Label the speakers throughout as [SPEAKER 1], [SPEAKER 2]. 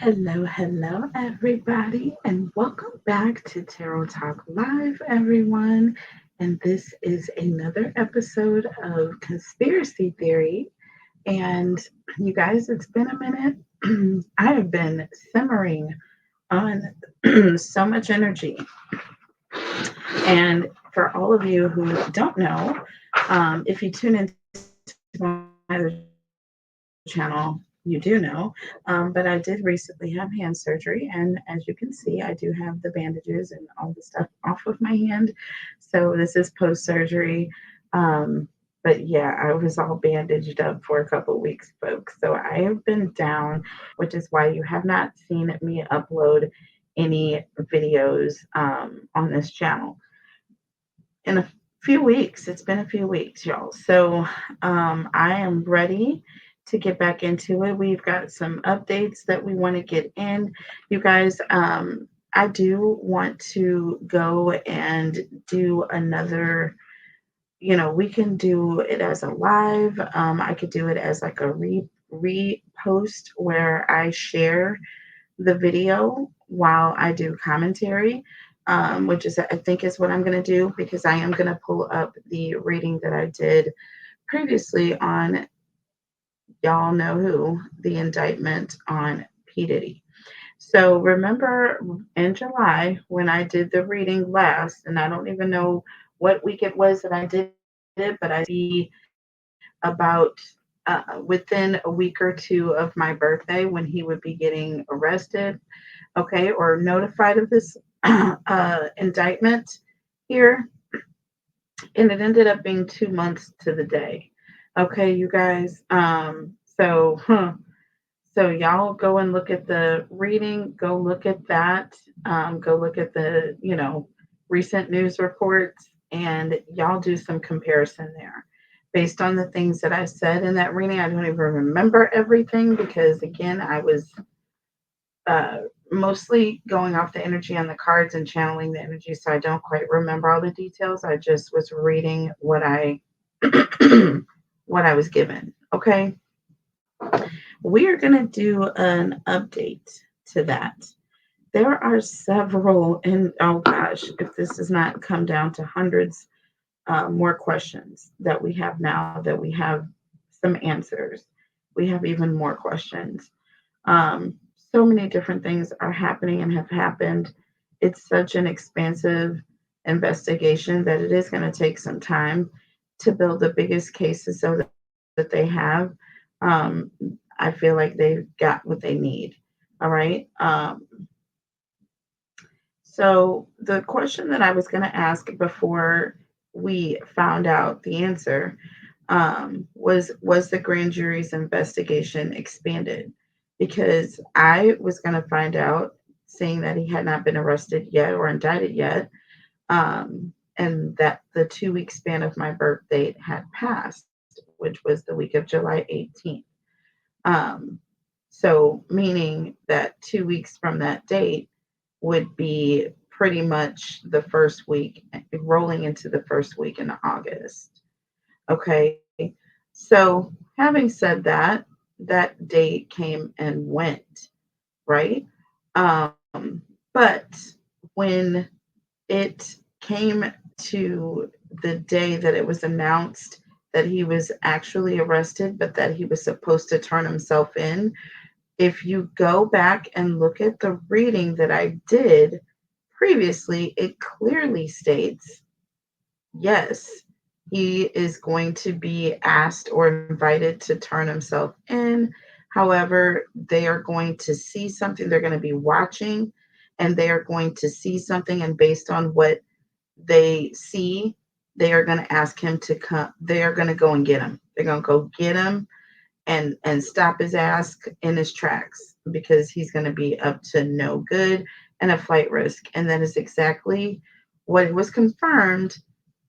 [SPEAKER 1] Hello, everybody, and welcome back to Tarot Talk Live, everyone. And this is another episode of Conspiracy Theory. And you guys, it's been a minute. I have been simmering on so much energy. And for all of you who don't know, if you tune into my other channel, you do know. But I did recently have hand surgery, and as you can see, I do have the bandages and all the stuff off of my hand. So this is post surgery. But yeah, I was all bandaged up for a couple weeks, folks. So I have been down, which is why you have not seen me upload any videos on this channel in a few weeks. It's been a few weeks, y'all. So I am ready to get back into it. We've got some updates that we want to get in. You guys, I do want to go and do another. We can do it as a live. I could do it as like a repost where I share the video while I do commentary, which is I think is what I'm going to do because I am going to pull up the reading that I did previously on y'all know who, the indictment on P Diddy. So remember in July when I did the reading last, and I don't even know what week it was that I did it, but I about within a week or two of my birthday when he would be getting arrested, okay, or notified of this indictment here. And it ended up being 2 months to the day. Okay, you guys. So y'all go and look at the reading. Go look at that. Go look at the recent news reports, and y'all do some comparison there based on the things that I said in that reading. I don't even remember everything because again, I was uh, mostly going off the energy on the cards and channeling the energy, so I don't quite remember all the details. I just was reading what I what I was given. Okay, we are going to do an update to that. There are several, and oh gosh, if this does not come down to hundreds more questions that we have now, that we have some answers, we have even more questions. Um, so many different things are happening and have happened. It's such an expansive investigation that it is going to take some time to build the biggest cases so that they have. Um, I feel like they've got what they need. All right. So the question that I was going to ask before we found out the answer was the grand jury's investigation expanded? Because I was going to find out, seeing that he had not been arrested yet or indicted yet, and that the 2 week span of my birth date had passed, which was the week of July 18th. Um, so, meaning that 2 weeks from that date would be pretty much the first week, rolling into the first week in August. Okay. So, having said that, that date came and went, right? But when it came to the day that it was announced that he was actually arrested, but that he was supposed to turn himself in, if you go back and look at the reading that I did previously, it clearly states yes, he is going to be asked or invited to turn himself in. However, they are going to see something, they're going to be watching, and they are going to see something. And based on what they see, they are going to ask him to come. They are going to go and get him. They're going to go get him and stop his ass in his tracks because he's going to be up to no good and a flight risk. And that is exactly what was confirmed,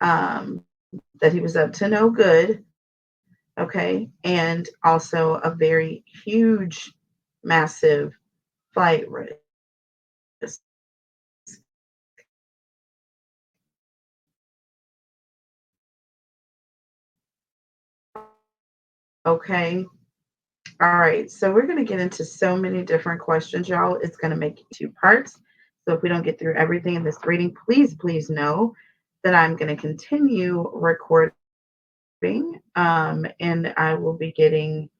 [SPEAKER 1] that he was up to no good. Okay. And also a very huge, massive flight risk. Okay. All right, so we're going to get into so many different questions, y'all. It's going to make two parts. So if we don't get through everything in this reading, please know that I'm going to continue recording, and I will be getting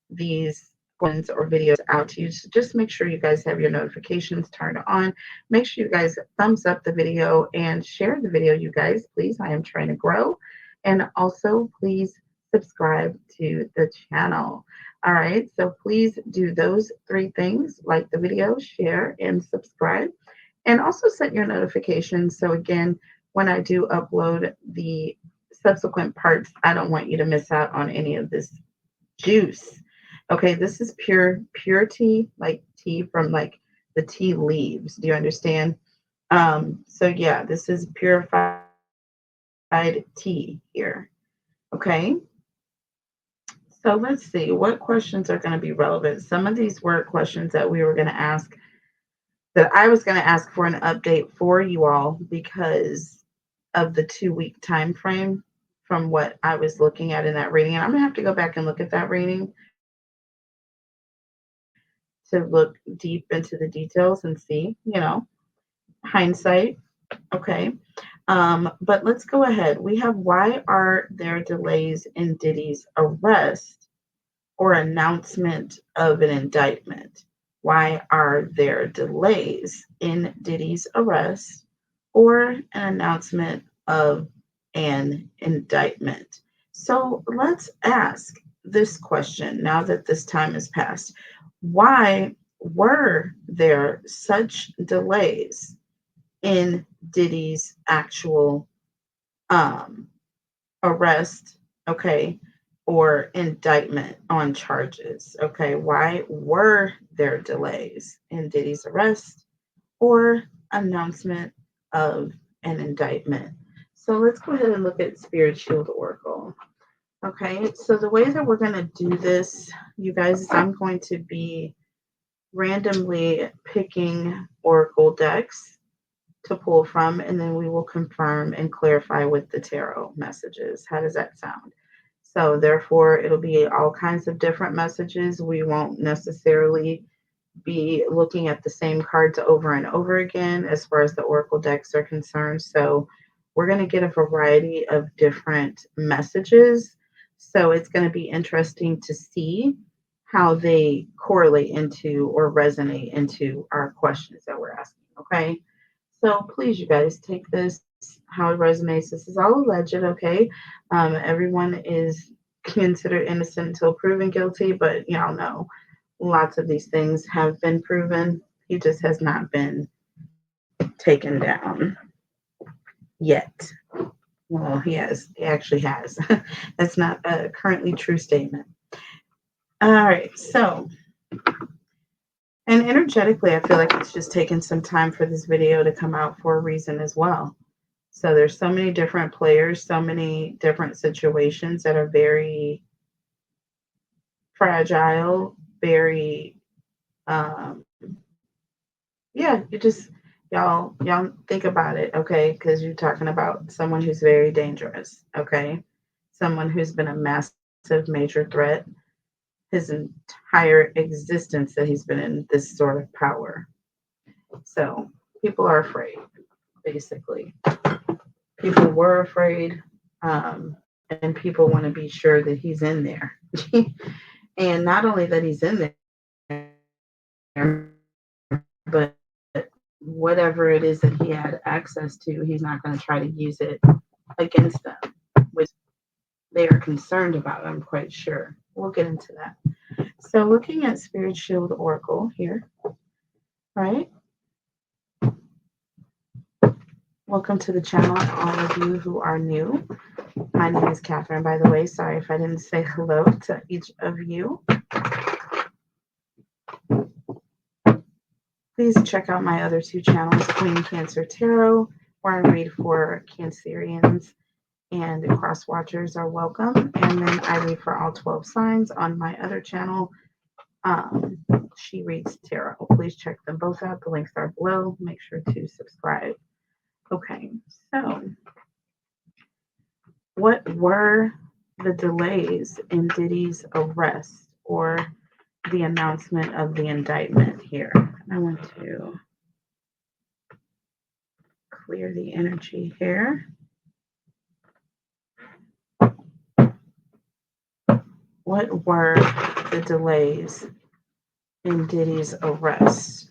[SPEAKER 1] these ones or videos out to you. So just make sure you guys have your notifications turned on. Make sure you guys thumbs up the video and share the video, you guys, please. I am trying to grow. And also, please subscribe to the channel. All right, so please do those three things: like the video, share, and subscribe. And also set your notifications. So, again, when I do upload the subsequent parts, I don't want you to miss out on any of this juice. Okay, this is pure tea, like tea from like the tea leaves. Do you understand? So yeah, this is purified tea here. Okay. So let's see what questions are going to be relevant. Some of these were questions that we were going to ask, that I was going to ask for an update for you all because of the 2 week time frame from what I was looking at in that reading. And I'm going to have to go back and look at that reading to look deep into the details and see, hindsight. Okay. But let's go ahead. We have, why are there delays in Diddy's arrest or announcement of an indictment? Why are there delays in Diddy's arrest or an announcement of an indictment? So let's ask this question now that this time has passed. Why were there such delays in Diddy's actual um, arrest, okay, or indictment on charges? Okay, why were there delays in Diddy's arrest or announcement of an indictment? So let's go ahead and look at Spirit Shield Oracle. Okay, so the way that we're going to do this, you guys, is I'm going to be randomly picking oracle decks to pull from, and then we will confirm and clarify with the tarot messages. How does that sound? So therefore, it'll be all kinds of different messages. We won't necessarily be looking at the same cards over and over again as far as the oracle decks are concerned. So we're going to get a variety of different messages. So it's going to be interesting to see how they correlate into or resonate into our questions that we're asking. Okay. So please, you guys, take this how it resonates. This is all alleged, okay? Everyone is considered innocent until proven guilty, but y'all know lots of these things have been proven. He just has not been taken down yet. Well, he has. He actually has. That's not a currently true statement. All right, so, and energetically, I feel like it's just taken some time for this video to come out for a reason as well. So there's so many different players, so many different situations that are very fragile, very, um, yeah, y'all think about it, okay? Because you're talking about someone who's very dangerous, okay? Someone who's been a massive, major threat his entire existence that he's been in this sort of power. So people are afraid, basically. People were afraid, and people want to be sure that he's in there. And not only that he's in there, but whatever it is that he had access to, he's not going to try to use it against them, which they are concerned about, I'm quite sure. We'll get into that. So looking at Spirit Shield Oracle here, right? Welcome to the channel, all of you who are new. My name is Catherine, by the way. Sorry if I didn't say hello to each of you. Please check out my other two channels, Queen Cancer Tarot, where I read for Cancerians, and cross watchers are welcome. And then I read for all 12 signs on my other channel. She Reads Tarot. Please check them both out. The links are below. Make sure to subscribe. Okay, so what were the delays in Diddy's arrest or the announcement of the indictment here. I want to clear the energy here. What were the delays in Diddy's arrest?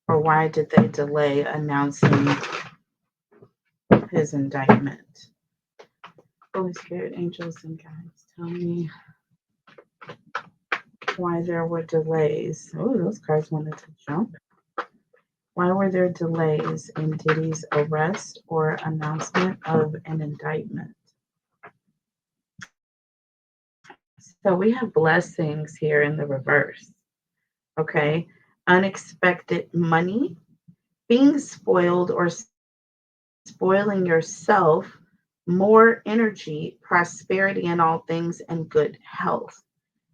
[SPEAKER 1] Or why did they delay announcing his indictment? Holy Spirit, angels, and guides, tell me why there were delays. Oh, those cards wanted to jump. Why were there delays in Diddy's arrest or announcement of an indictment? So we have blessings here in the reverse. Okay. Unexpected money, being spoiled or spoiling yourself, more energy, prosperity in all things, and good health.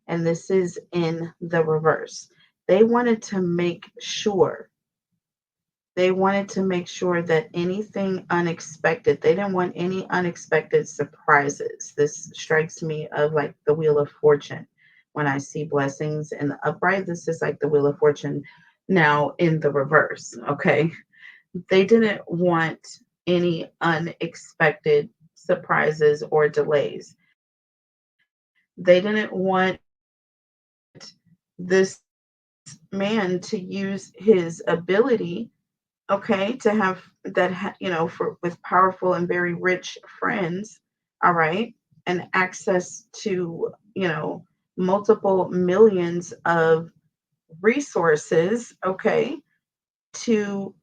[SPEAKER 1] And this is in the reverse. They wanted to make sure that anything unexpected, they didn't want any unexpected surprises. This strikes me of like the Wheel of Fortune. When I see blessings in the upright, this is like the Wheel of Fortune now in the reverse. Okay. They didn't want any unexpected surprises or delays. They didn't want this man to use his ability, okay, to have that, for with powerful and very rich friends, all right, and access to, multiple millions of resources, okay, to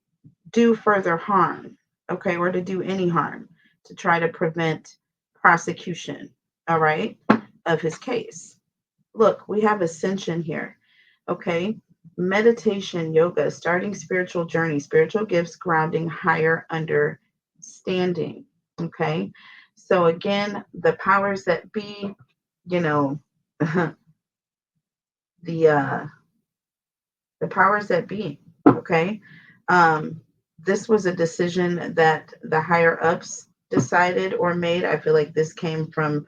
[SPEAKER 1] do further harm, okay, or to do any harm, to try to prevent prosecution, all right, of his case. Look, we have ascension here, okay? Meditation, yoga, starting spiritual journey, spiritual gifts, grounding, higher understanding, okay? So again, the powers that be, you know, the powers that be, okay? Um, this was a decision that the higher ups decided or made. I feel like this came from,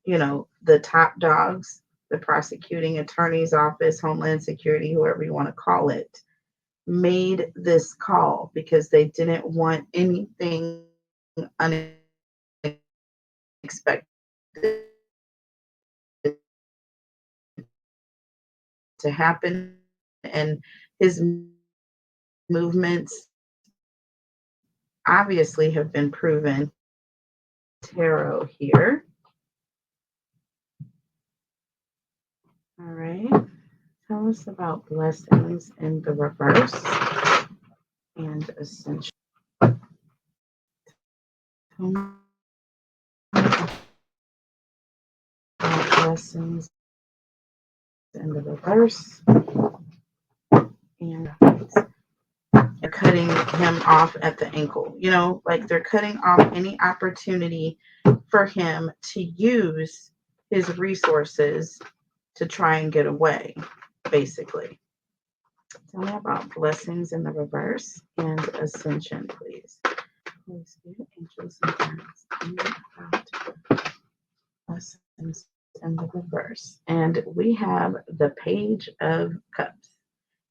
[SPEAKER 1] the top dogs, the prosecuting attorney's office, Homeland Security, whoever you want to call it, made this call because they didn't want anything unexpected to happen. And his movements obviously have been proven. Tarot here. All right. Tell us about blessings in the reverse and ascension. Tell me about blessings in the reverse and they're cutting him off at the ankle. Like they're cutting off any opportunity for him to use his resources to try and get away, basically. Tell me about blessings in the reverse and ascension, please. Holy Spirit, angels, and guides, tell me about blessings in the reverse. And we have the Page of Cups.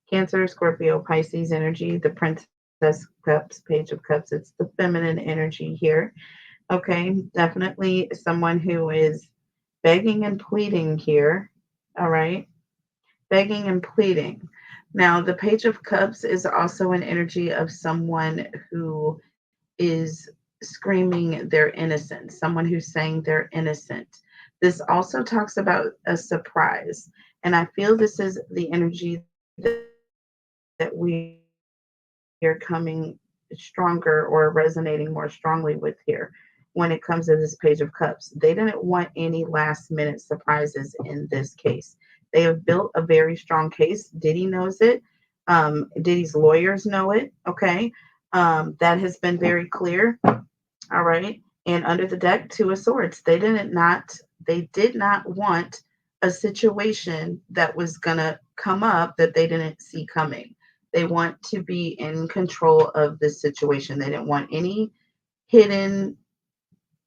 [SPEAKER 1] Cancer, Scorpio, Pisces energy, the Princess Cups, Page of Cups. It's the feminine energy here. Okay, definitely someone who is begging and pleading here. All right, begging and pleading. Now, the Page of Cups is also an energy of someone who is screaming their innocence, someone who's saying they're innocent. This also talks about a surprise. And I feel this is the energy that we are coming stronger or resonating more strongly with here when it comes to this Page of Cups. They didn't want any last minute surprises in this case. They have built a very strong case. Diddy knows it. Diddy's lawyers know it. Okay. That has been very clear. All right. And under the deck, Two of Swords. They did not want a situation that was going to come up that they didn't see coming. They want to be in control of this situation. They didn't want any hidden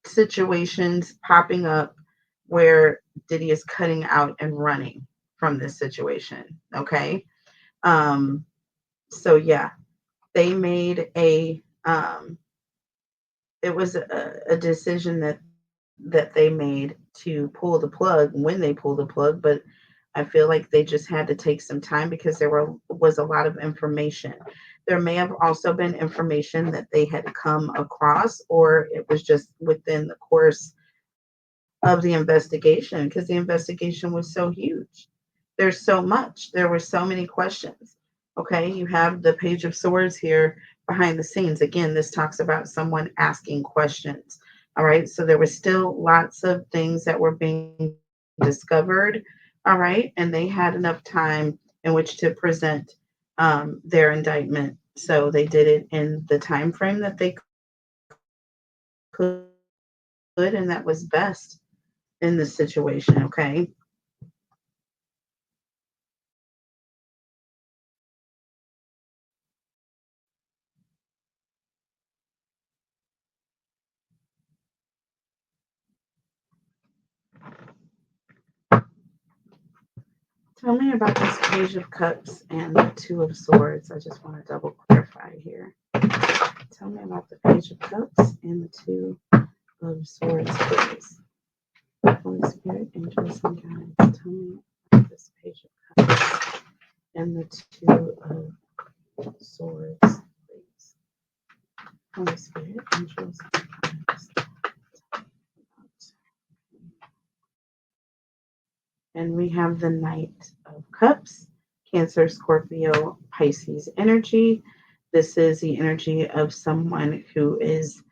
[SPEAKER 1] situations popping up where Diddy is cutting out and running. from this situation. Okay. Um, so yeah, they made it was a decision that they made to pull the plug when they pulled the plug, but I feel like they just had to take some time because was a lot of information. There may have also been information that they had come across, or it was just within the course of the investigation because the investigation was so huge. There's so much. There were so many questions. Okay, you have the Page of Swords here behind the scenes. Again, this talks about someone asking questions. All right, so there was still lots of things that were being discovered. All right, and they had enough time in which to present their indictment. So they did it in the time frame that they could, and that was best in this situation. Okay. Tell me about this Page of Cups and the Two of Swords. I just want to double clarify here. Tell me about the Page of Cups and the Two of Swords, please. Holy Spirit, angels, and guides. Tell me about this Page of Cups and the Two of Swords, please. Holy Spirit, angels, and guides. And we have the Knight of Cups, Cancer, Scorpio, Pisces energy. This is the energy of someone who is,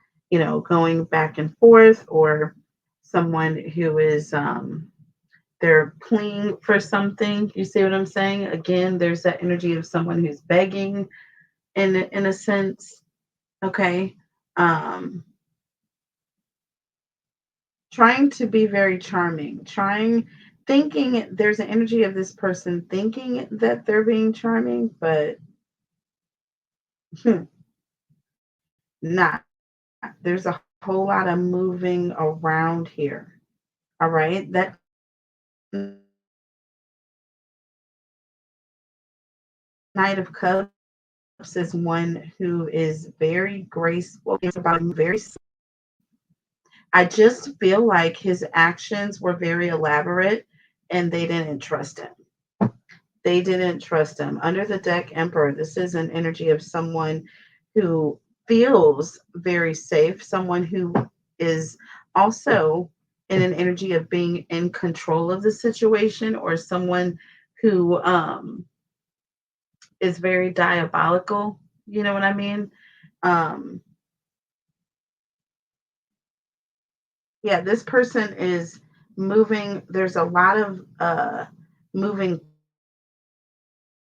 [SPEAKER 1] going back and forth, or someone who is, they're pleading for something. You see what I'm saying? Again, there's that energy of someone who's begging in a sense. Okay. Um, trying to be very charming, thinking there's an energy of this person thinking that they're being charming, but not. There's a whole lot of moving around here. All right. That Knight of Cups is one who is very graceful. It's about very. I just feel like his actions were very elaborate and they didn't trust him. They didn't trust him. Under the deck, Emperor, this is an energy of someone who feels very safe, someone who is also in an energy of being in control of the situation, or someone who is very diabolical. You know what I mean? Um, yeah, this person is moving. There's a lot of moving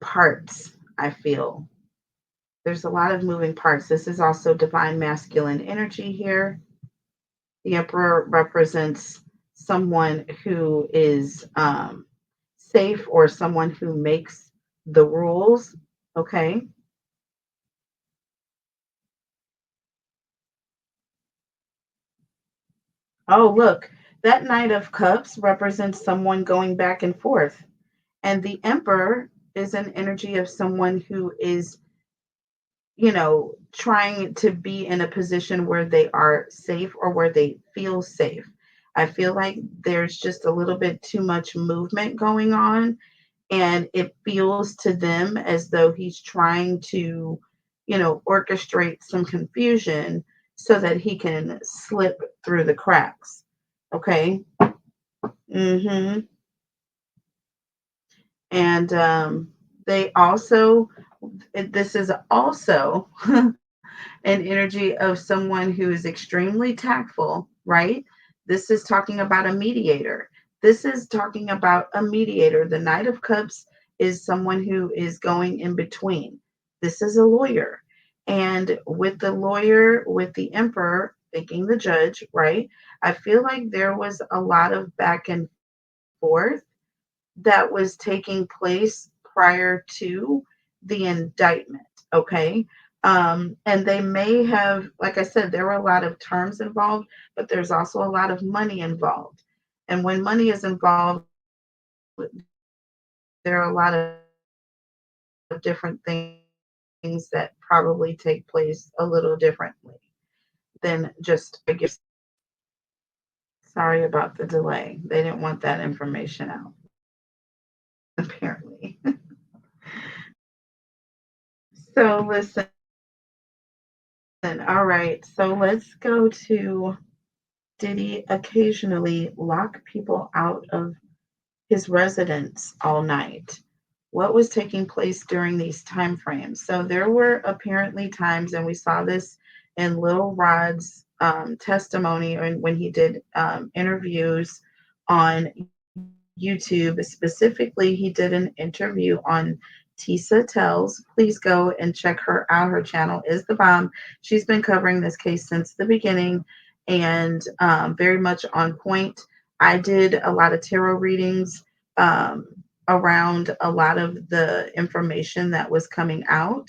[SPEAKER 1] parts, I feel. There's a lot of moving parts. This is also divine masculine energy here. The emperor represents someone who is safe, or someone who makes the rules. Okay. Oh, look, that Knight of Cups represents someone going back and forth. And the emperor is an energy of someone who is, trying to be in a position where they are safe, or where they feel safe. I feel like there's just a little bit too much movement going on, and it feels to them as though he's trying to, orchestrate some confusion so that he can slip through the cracks. Okay. Mm-hmm. And they also, this is also an energy of someone who is extremely tactful, right? This is talking about a mediator. This is talking about a mediator. The Knight of Cups is someone who is going in between. This is a lawyer. And with the lawyer, with the emperor, thinking the judge, right? I feel like there was a lot of back and forth that was taking place prior to the indictment. Okay. And they may have, like I said, there were a lot of terms involved, but there's also a lot of money involved. And when money is involved, there are a lot of different things that probably take place a little differently than just I guess. Sorry about the delay. They didn't want that information out, apparently. So listen, all right. So let's go to, did he occasionally lock people out of his residence all night? What was taking place during these time frames? So there were apparently times, and we saw this in Little Rod's testimony, and when he did interviews on YouTube. Specifically, he did an interview on Tisa Tells. Please go and check her out. Her channel is the bomb. She's been covering this case since the beginning and very much on point. I did a lot of tarot readings um, around a lot of the information that was coming out,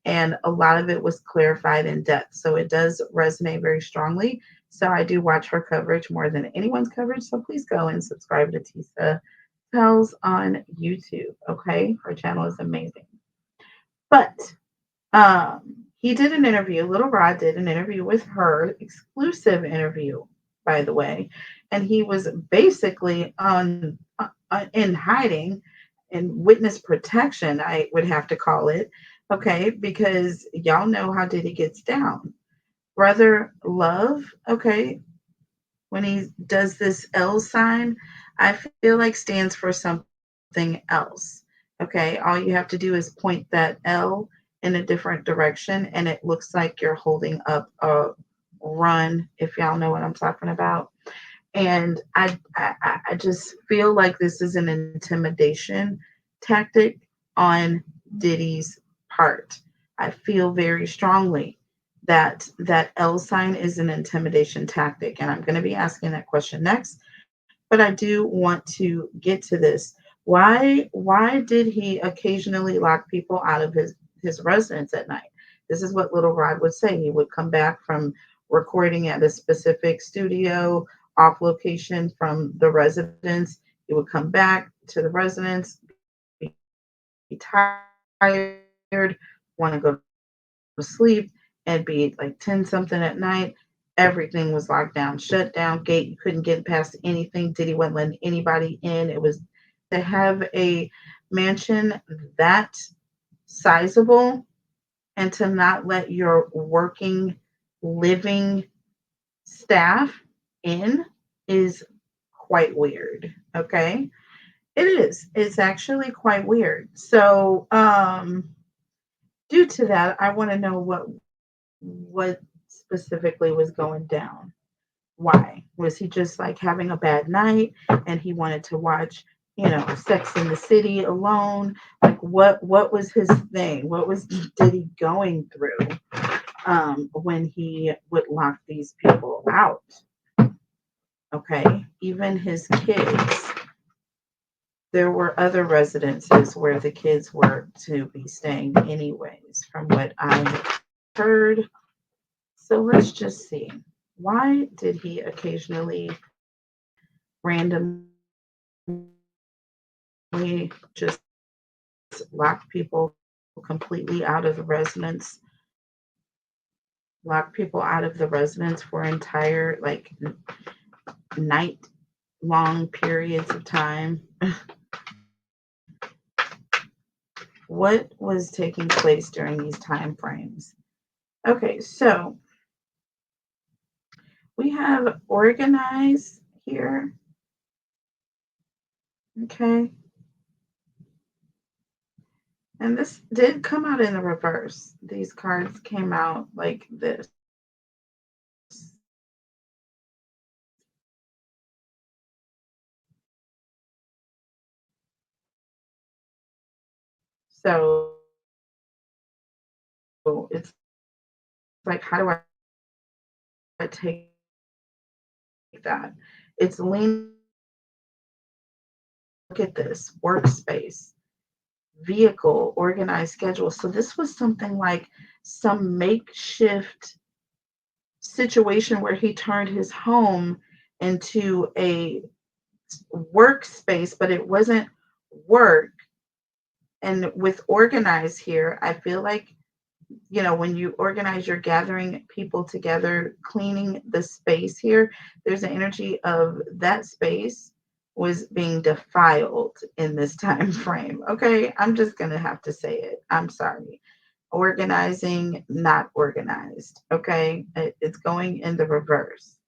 [SPEAKER 1] and a lot of it was clarified in depth. So it does resonate very strongly. So I do watch her coverage more than anyone's coverage. So please go and subscribe to Tisa Tells on YouTube. Okay, her channel is amazing. But he did an interview. Little Rod did an interview with her, exclusive interview, by the way, and he was basically on in hiding and witness protection. I would have to call it. Okay, because y'all know how Diddy gets down. Brother Love, okay, when he does this L sign, I feel like stands for something else. Okay, all you have to do is point that L in a different direction, and it looks like you're holding up a run, if y'all know what I'm talking about. And I just feel like this is an intimidation tactic on Diddy's part. I feel very strongly that that L sign is an intimidation tactic, and I'm going to be asking that question next. But I do want to get to this. Why did he occasionally lock people out of his residence at night? This is what Little Rod would say. He would come back from recording at a specific studio off location from the residence. He would come back to the residence, be tired, want to go to sleep, and be like 10 something at night. Everything was locked down, shut down, gate. You couldn't get past anything. Diddy wasn't letting anybody in. It was to have a mansion that sizable and to not let your working, living staff in is quite weird. Okay. It is. It's actually quite weird. So, due to that, I want to know what specifically was going down. Why? Was he just like having a bad night and he wanted to watch, Sex in the City alone? Like what was his thing? What was Diddy going through when he would lock these people out? Okay. Even his kids. There were other residences where the kids were to be staying anyways, from what I heard. So let's just see. Why did he occasionally randomly just lock people completely out of the residence? Lock people out of the residence for entire like night long periods of time. What was taking place during these time frames? Okay, so we have organize here. Okay. And this did come out in the reverse. These cards came out like this. So it's like, how do I take that? It's lean. Look at this workspace, vehicle, organized schedule. So this was something like some makeshift situation where he turned his home into a workspace, but it wasn't work. And with organize here, I feel like, when you organize, you're gathering people together, cleaning the space here. There's an energy of that space was being defiled in this time frame. Okay. I'm just going to have to say it. I'm sorry. Organizing, not organized. Okay. It's going in the reverse.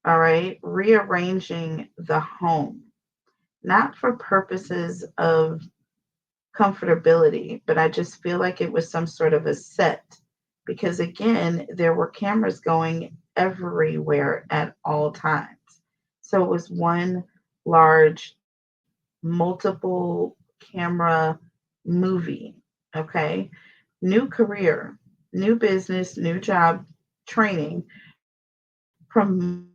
[SPEAKER 1] All right. Rearranging the home, not for purposes of comfortability, but I just feel like it was some sort of a set because, again, there were cameras going everywhere at all times. So it was one large, multiple camera movie. Okay. New career, new business, new job, training, promotion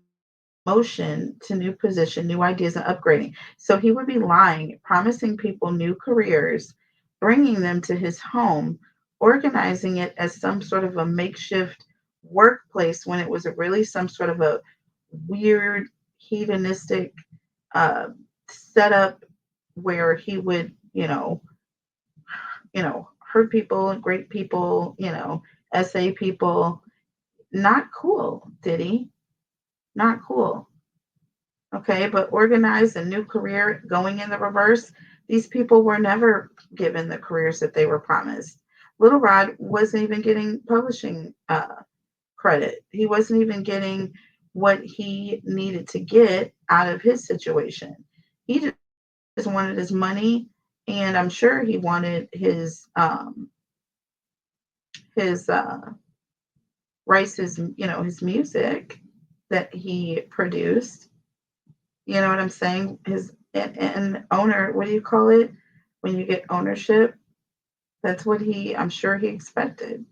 [SPEAKER 1] to new position, new ideas, and upgrading. So he would be lying, promising people new careers, bringing them to his home, organizing it as some sort of a makeshift workplace when it was really some sort of a weird, hedonistic uh, setup where he would, hurt people, great people, SA people. Not cool, did he? Not cool. Okay, but organized a new career going in the reverse. These people were never given the careers that they were promised. Little Rod wasn't even getting publishing credit. He wasn't even getting what he needed to get out of his situation. He just wanted his money, and I'm sure he wanted his rights, his music that he produced. You know what I'm saying? His and owner, what do you call it? When you get ownership, that's what I'm sure he expected.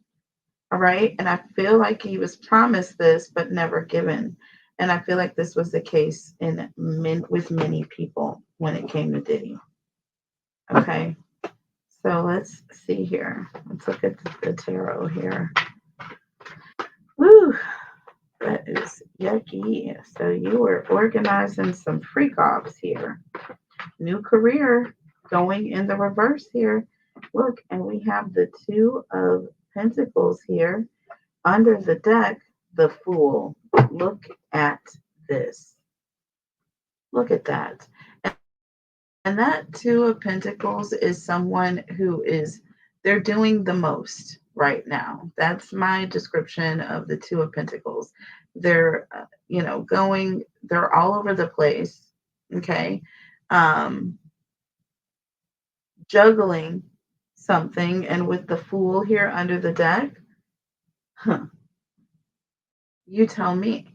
[SPEAKER 1] All right. And I feel like he was promised this, but never given. And I feel like this was the case with many people when it came to Diddy. Okay. So let's see here. Let's look at the tarot here. Woo. That is yucky. So you were organizing some freak offs here. New career going in the reverse here. Look, and we have the Two of Pentacles here under the deck, the Fool. Look at this. Look at that. And that Two of Pentacles is someone who they're doing the most right now. That's my description of the Two of Pentacles. They're, they're all over the place. Okay. Um, Juggling something, and with the Fool here under the deck, you tell me.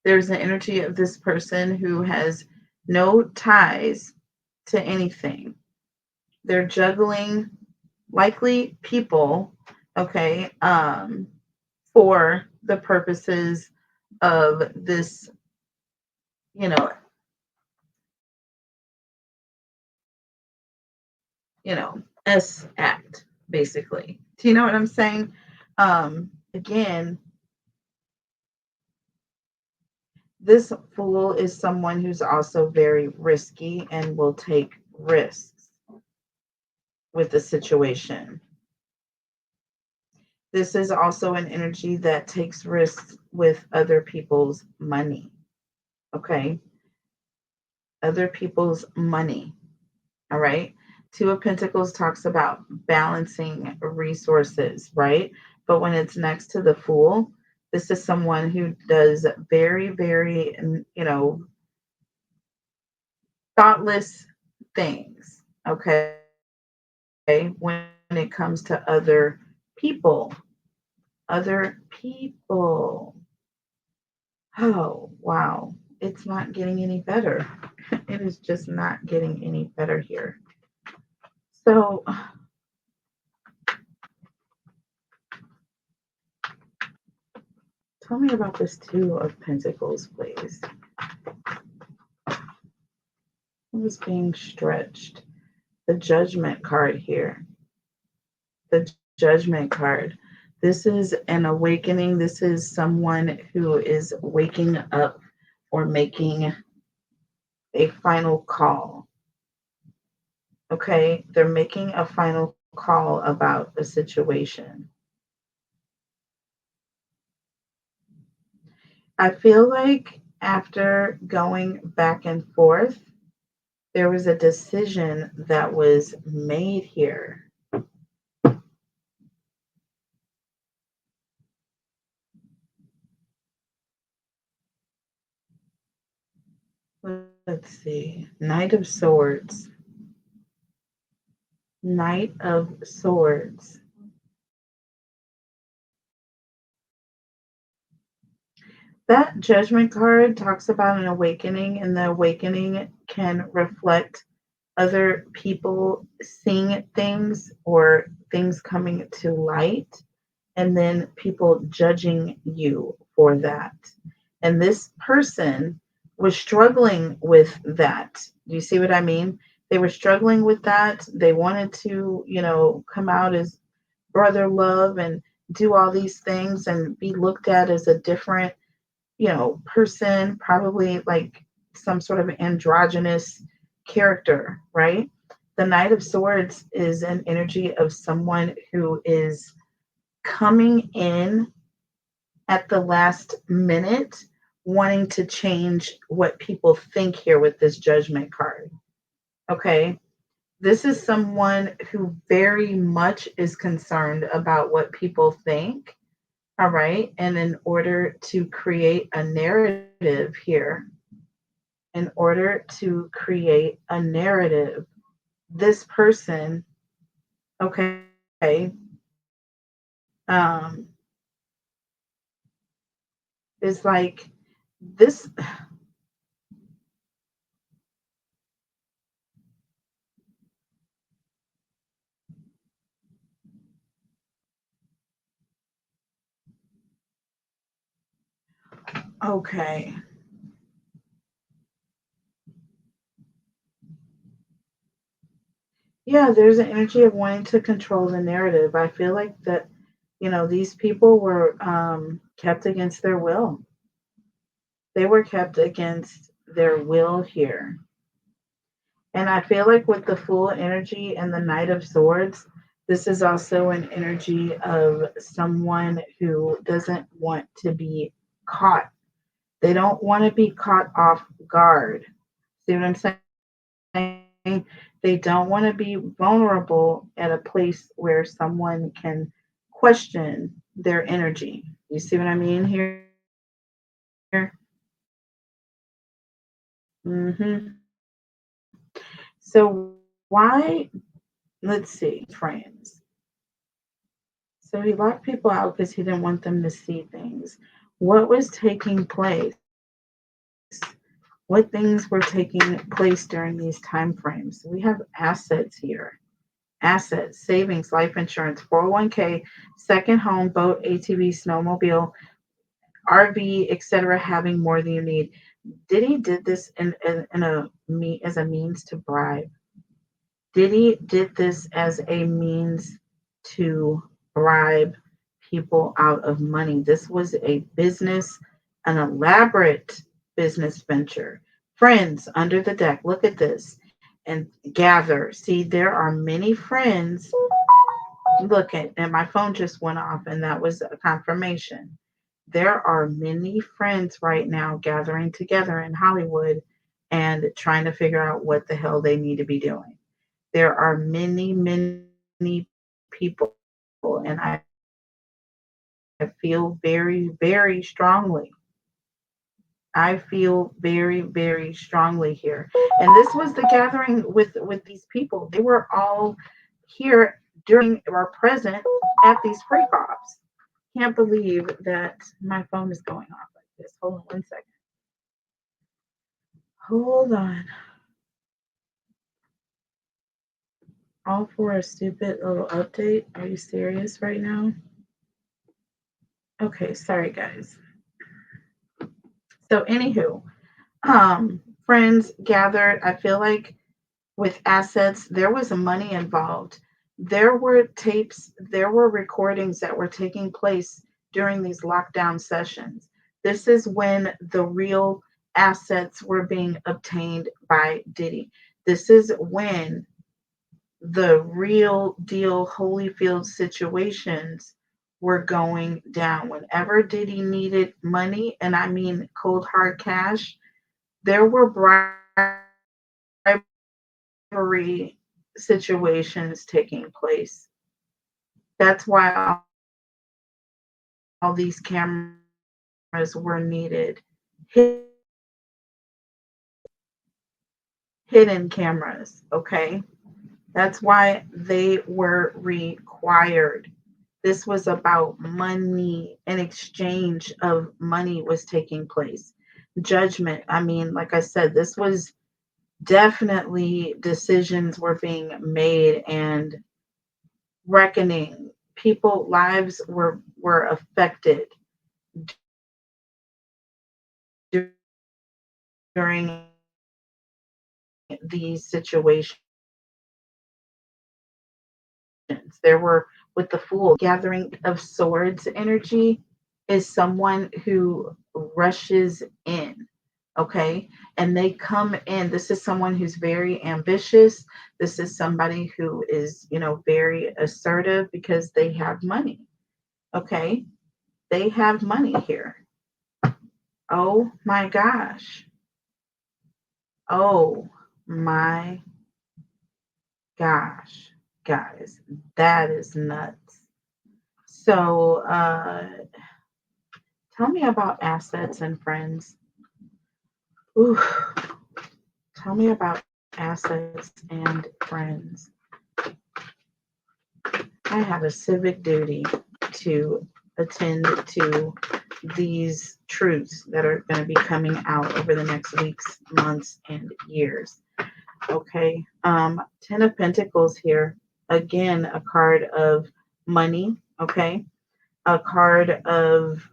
[SPEAKER 1] There's an energy of this person who has no ties to anything. They're juggling likely people, okay, for the purposes of this, you know, S act, basically. Do you know what I'm saying? Again, this Fool is someone who's also very risky and will take risks with the situation. This is also an energy that takes risks with other people's money. Okay. Other people's money. All right. Two of Pentacles talks about balancing resources, right? But when it's next to the Fool, this is someone who does very, very, thoughtless things. Okay. When it comes to other people. Other people. Oh, wow. It's not getting any better. It is just not getting any better here. So, tell me about this Two of Pentacles, please. It was being stretched. The Judgment card here. The Judgment card. This is an awakening. This is someone who is waking up or making a final call. Okay, they're making a final call about a situation. I feel like after going back and forth, there was a decision that was made here. Let's see. Knight of Swords. Knight of Swords. That judgment card talks about an awakening, and the awakening can reflect other people seeing things or things coming to light, and then people judging you for that. And this person was struggling with that. Do you see what I mean? They were struggling with that. They wanted to, come out as brother love and do all these things and be looked at as a different, person, probably like some sort of androgynous character, right? The Knight of Swords is an energy of someone who is coming in at the last minute, wanting to change what people think here with this judgment card. Okay. This is someone who very much is concerned about what people think. All right. And in order to create a narrative here, this person, okay, um, is like this. Okay. Yeah, there's an energy of wanting to control the narrative. I feel like that, these people were kept against their will. They were kept against their will here. And I feel like with the full energy and the Knight of Swords, this is also an energy of someone who doesn't want to be caught. They don't want to be caught off guard. See what I'm saying? They don't want to be vulnerable at a place where someone can question their energy. You see what I mean here? hmm So why? Let's see, frames. So he locked people out because he didn't want them to see things. What was taking place? What things were taking place during these time frames? We have assets here. Assets, savings, life insurance, 401k, second home, boat, ATV, snowmobile, RV, etc., having more than you need. Diddy did this as a means to bribe. Diddy did this as a means to bribe people out of money. This was a business, an elaborate business venture. Friends under the deck, look at this and gather. See, there are many friends. Look at, and my phone just went off, and that was a confirmation. There are many friends right now gathering together in Hollywood and trying to figure out what the hell they need to be doing. There are many, many people, and I feel very, very strongly. I feel very, very strongly here. And this was the gathering with these people. They were all here during or present at these free pops. Can't believe that my phone is going off like this. Hold on one second. Hold on. All for a stupid little update. Are you serious right now? Okay, sorry guys. So anywho, friends gathered. I feel like with assets, there was money involved. There were tapes, there were recordings that were taking place during these lockdown sessions. This is when the real assets were being obtained by Diddy. This is when the real deal Holyfield situations were going down. Whenever Diddy needed money, and I mean cold hard cash, there were bribery situations taking place. That's why all these cameras were needed. Hidden cameras, okay? That's why they were required. This was about money. An exchange of money was taking place. Judgment. I mean, like I said, this was definitely decisions were being made and reckoning. People lives were affected during these situations. There were with the Fool gathering of swords energy is someone who rushes in, okay? And they come in. This is someone who's very ambitious. This is somebody who is, very assertive because they have money, okay? They have money here. Oh my gosh. Oh my gosh, guys, that is nuts. So, tell me about assets and friends. Ooh, tell me about assets and friends. I have a civic duty to attend to these truths that are going to be coming out over the next weeks, months, and years. Okay. 10 of Pentacles here. Again, a card of money. Okay. A card of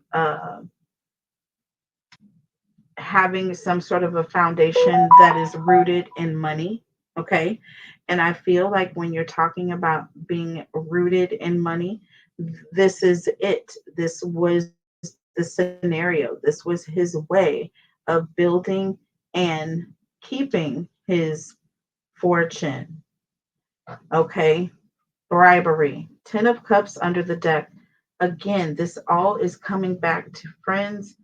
[SPEAKER 1] having some sort of a foundation that is rooted in money. Okay. And I feel like when you're talking about being rooted in money, this is it. This was the scenario. This was his way of building and keeping his fortune. Okay. Bribery. 10 of Cups under the deck. Again, this all is coming back to friends,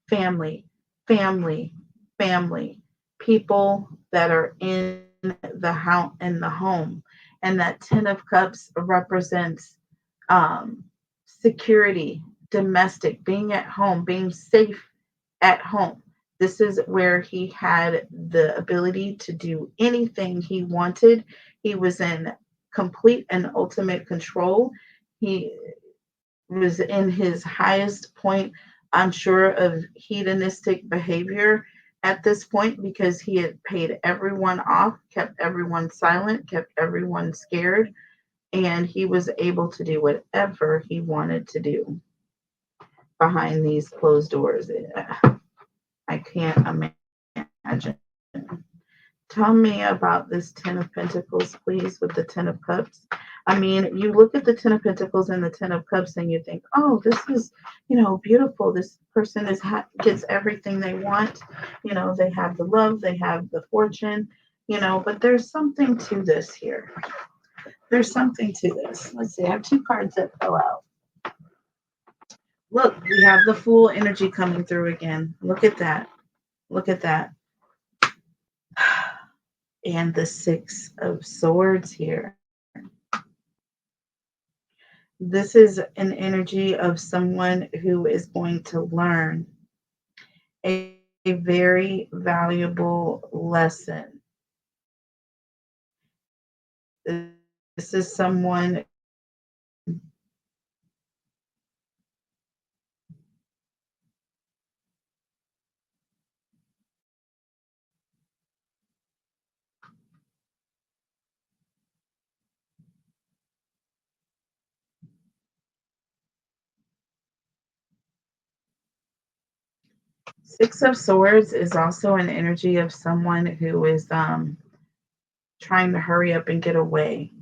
[SPEAKER 1] family, family, family, people that are the house in the home. And that 10 of Cups represents um, security, domestic, being at home, being safe at home. This is where he had the ability to do anything he wanted. He was in complete and ultimate control. He was in his highest point, I'm sure, of hedonistic behavior at this point because he had paid everyone off, kept everyone silent, kept everyone scared, and he was able to do whatever he wanted to do behind these closed doors. I can't imagine. Tell me about this 10 of Pentacles, please, with the 10 of Cups. I mean, you look at the 10 of Pentacles and the 10 of Cups and you think, oh, this is, beautiful. This person gets everything they want. They have the love, they have the fortune, but there's something to this here. There's something to this. Let's see. I have two cards that fell out. Look, we have the Fool energy coming through again. Look at that. Look at that. And the Six of Swords here. This is an energy of someone who is going to learn a very valuable lesson. This is someone. Six of Swords is also an energy of someone who is trying to hurry up and get away.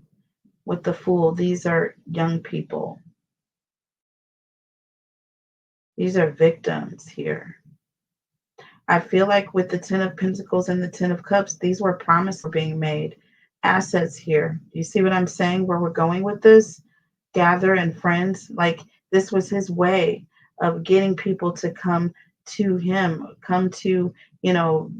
[SPEAKER 1] With the Fool, these are young people. These are victims here. I feel like with the 10 of Pentacles and the 10 of Cups, these were promises being made. assets here. You see what I'm saying? Where we're going with this? Gather and friends. Like this was his way of getting people to come to him, come to, you know,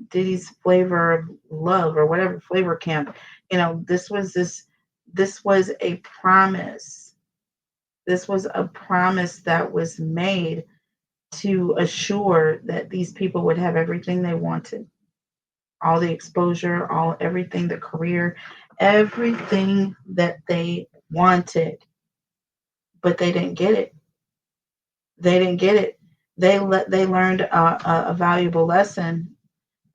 [SPEAKER 1] Diddy's flavor of love or whatever flavor camp. This was a promise. This was a promise that was made to assure that these people would have everything they wanted, all the exposure, all everything, the career, everything that they wanted, but they didn't get it. They didn't get it. They learned a valuable lesson.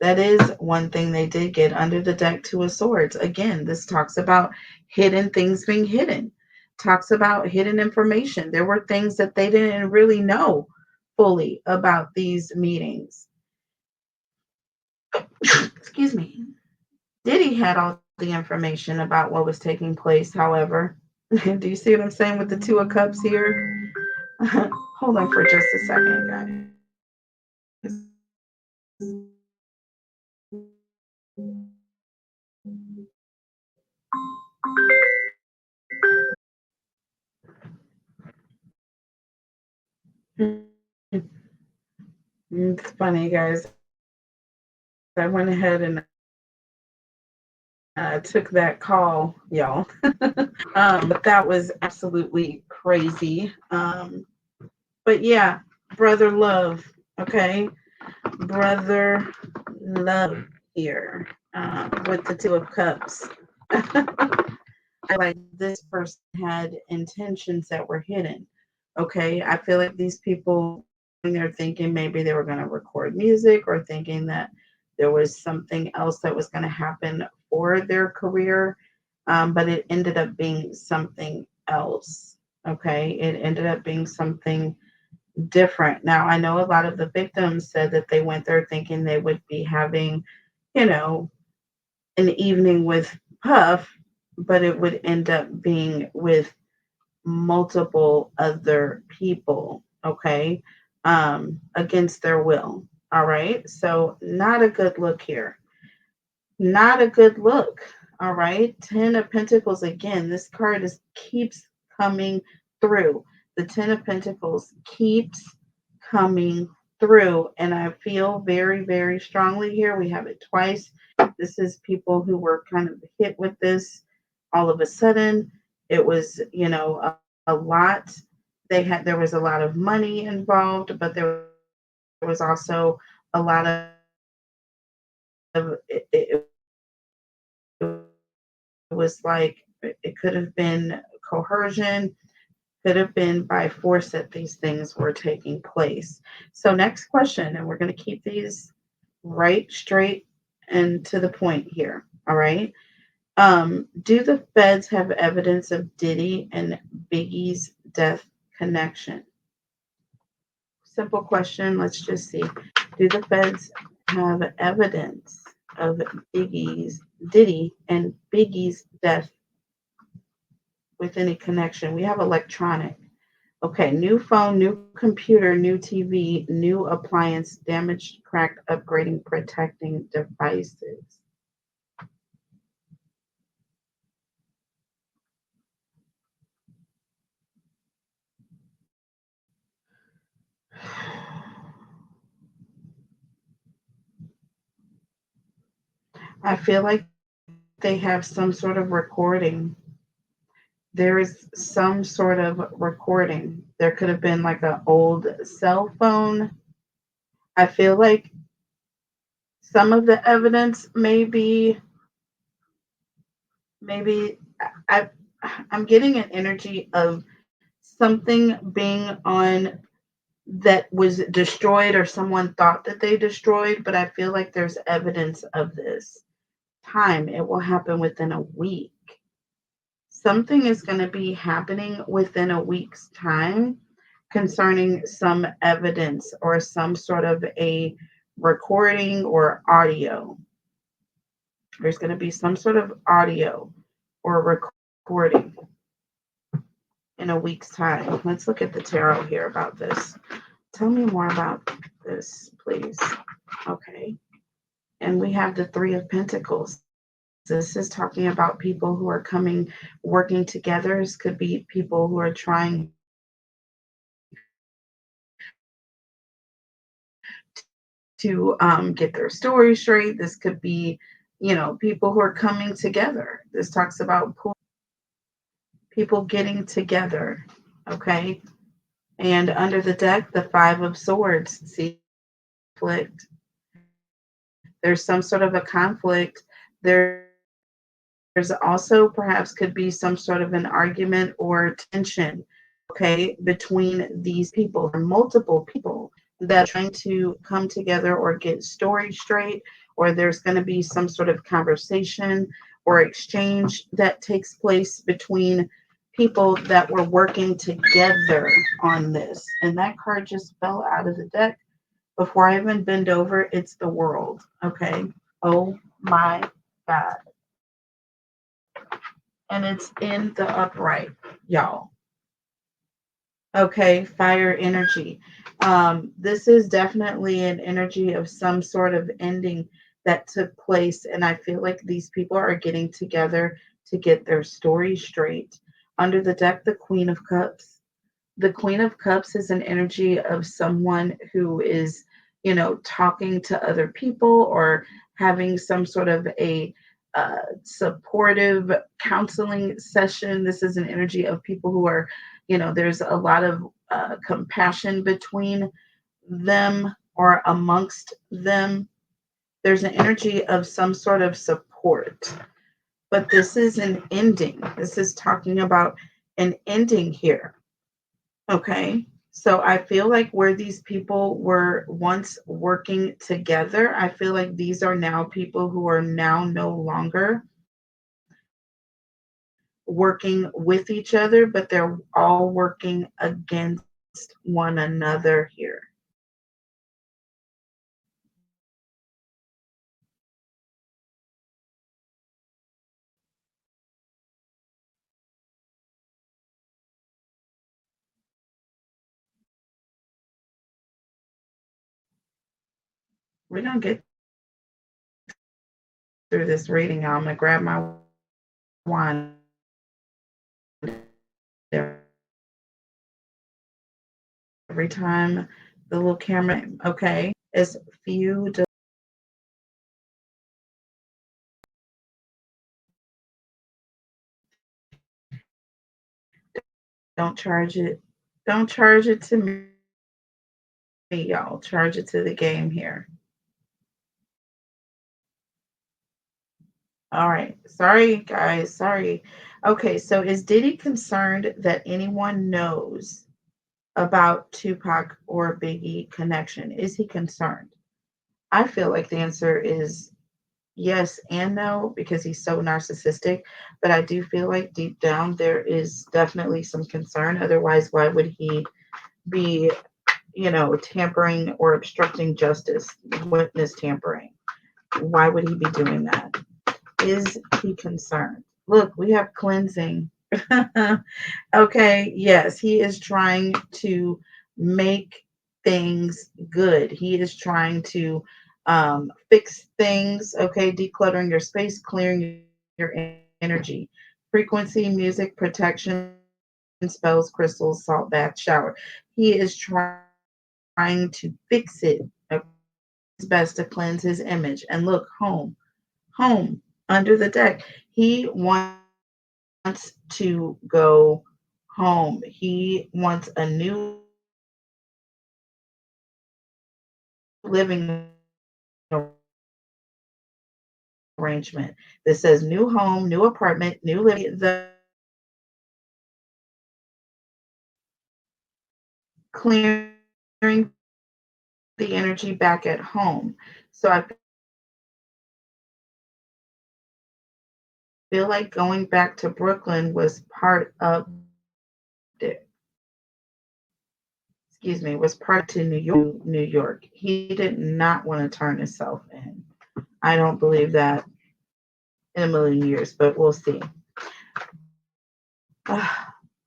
[SPEAKER 1] That is one thing they did get under the deck, two of swords. Again, this talks about hidden things being hidden. Talks about hidden information. There were things that they didn't really know fully about these meetings. Excuse me. Diddy had all the information about what was taking place, however. Do you see what I'm saying with the two of cups here? Hold on for just a second, guys. It's funny, guys. I went ahead and took that call, y'all. But that was absolutely crazy. But yeah, brother love. Okay, brother love here with the two of cups. I like this person had intentions that were hidden. Okay, I feel like these people, they're thinking maybe they were going to record music or thinking that there was something else that was going to happen for their career, but it ended up being something else. Okay, it ended up being something different. Now, I know a lot of the victims said that they went there thinking they would be having, you know, an evening with Puff, but it would end up being with multiple other people, okay, against their will. All right. So, not a good look here. Not a good look. All right. 10 of Pentacles again. This card is keeps coming through. The 10 of Pentacles keeps coming through. And I feel very, very strongly here. We have it twice. This is people who were kind of hit with this all of a sudden. It was, a lot. There was a lot of money involved, but there was also a lot of it was like it could have been coercion, could have been by force that these things were taking place. So, next question, and we're going to keep these right, straight, and to the point here. All right. Do the feds have evidence of Diddy and Biggie's death connection? Simple question. Let's just see. Do the feds have evidence of Diddy and Biggie's death with any connection? We have electronic. Okay, new phone, new computer, new TV, new appliance, damaged, cracked, upgrading, protecting devices. I feel like they have some sort of recording. There is some sort of recording. There could have been like an old cell phone. I feel like some of the evidence maybe I I'm getting an energy of something being on that was destroyed or someone thought that they destroyed, but I feel like there's evidence of this time. It will happen within a week. Something is going to be happening within a week's time concerning some evidence or some sort of a recording or audio. There's going to be some sort of audio or recording in a week's time. Let's look at the tarot here about this. Tell me more about this, please. Okay. And we have the Three of Pentacles. This is talking about people who are coming, working together. This could be people who are trying to get their story straight. This could be, people who are coming together. This talks about people getting together. Okay. And under the deck, the Five of Swords. See, conflict. There's some sort of a conflict. There's also perhaps could be some sort of an argument or tension, okay, between these people or multiple people that are trying to come together or get story straight, or there's going to be some sort of conversation or exchange that takes place between people that were working together on this. And that card just fell out of the deck before I even bend over. It's the World, okay? Oh my God. And it's in the upright, y'all. Okay, fire energy. This is definitely an energy of some sort of ending that took place, and I feel like these people are getting together to get their story straight. Under the deck, the Queen of Cups. The Queen of Cups is an energy of someone who is, talking to other people or having some sort of a supportive counseling session. This is an energy of people who are, there's a lot of compassion between them or amongst them. There's an energy of some sort of support, but this is an ending. This is talking about an ending here. Okay. So I feel like where these people were once working together, I feel like these are now people who are now no longer working with each other, but they're all working against one another here. We're going to get through this reading. I'm going to grab my wand every time the little camera, okay, is few. Don't charge it. Don't charge it to me, y'all. Charge it to the game here. All right. Sorry, guys. Sorry. Okay. So is Diddy concerned that anyone knows about Tupac or Biggie connection? Is he concerned? I feel like the answer is yes and no because he's so narcissistic. But I do feel like deep down there is definitely some concern. Otherwise, why would he be, tampering or obstructing justice, witness tampering? Why would he be doing that? Is he concerned? Look, we have cleansing. Okay, yes, he is trying to make things good. He is trying to fix things, okay, decluttering your space, clearing your energy. Frequency, music, protection, spells, crystals, salt bath, shower. He is trying to fix it. Okay? It's best to cleanse his image. And look, home, under the deck. He wants to go home. He wants a new living arrangement. This says new home, new apartment, new living. The clearing the energy back at home. So I feel like going back to Brooklyn was part of it. Excuse me, was part to New York. New York. He did not want to turn himself in. I don't believe that in a million years, but we'll see.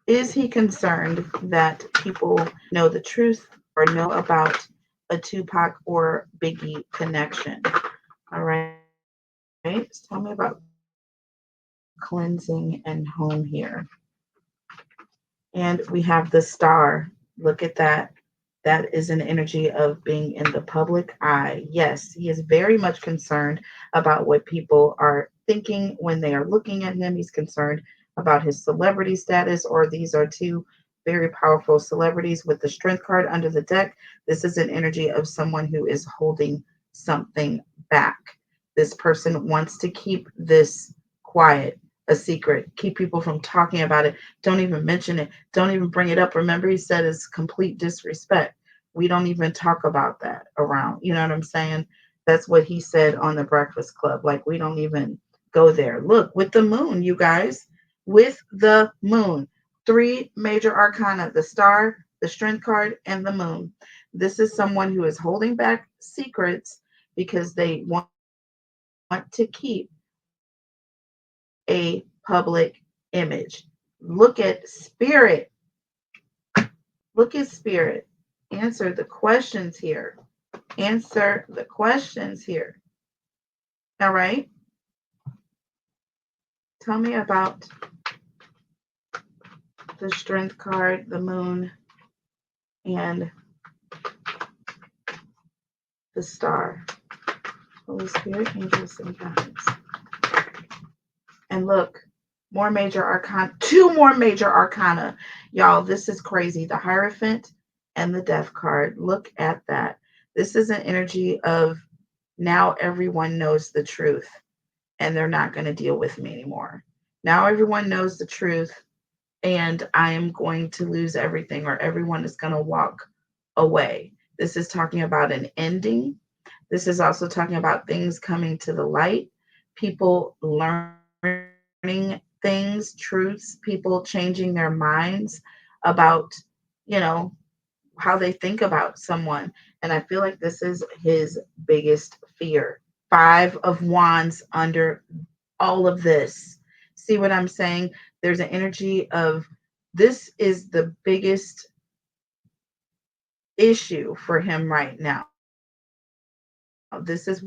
[SPEAKER 1] Is he concerned that people know the truth or know about a Tupac or Biggie connection? All right. Tell me about cleansing and home here. And we have the star. Look at that. That is an energy of being in the public eye. Yes, he is very much concerned about what people are thinking when they are looking at him. He's concerned about his celebrity status, or these are two very powerful celebrities with the strength card under the deck. This is an energy of someone who is holding something back. This person wants to keep this quiet, a secret, keep people from talking about it. Don't even mention it. Don't even bring it up. Remember, he said it's complete disrespect. We don't even talk about that around. You know what I'm saying? That's what he said on the Breakfast Club. Like, we don't even go there. Look, with the moon, you guys, with the moon, three major arcana: the star, the strength card, and the moon. This is someone who is holding back secrets because they want to keep a public image. Look at spirit. Look at spirit. Answer the questions here. Answer the questions here. All right. Tell me about the strength card, the moon, and the star. Holy Spirit, angels, and guides. And look, more major arcana, two more major arcana. Y'all, this is crazy. The Hierophant and the Death card. Look at that. This is an energy of now everyone knows the truth and they're not going to deal with me anymore. Now everyone knows the truth and I am going to lose everything, or everyone is going to walk away. This is talking about an ending. This is also talking about things coming to the light, people learning things, truths, people changing their minds about, you know, how they think about someone. And I feel like this is his biggest fear. Five of Wands under all of this. See what I'm saying? There's an energy of this is the biggest issue for him right now. This is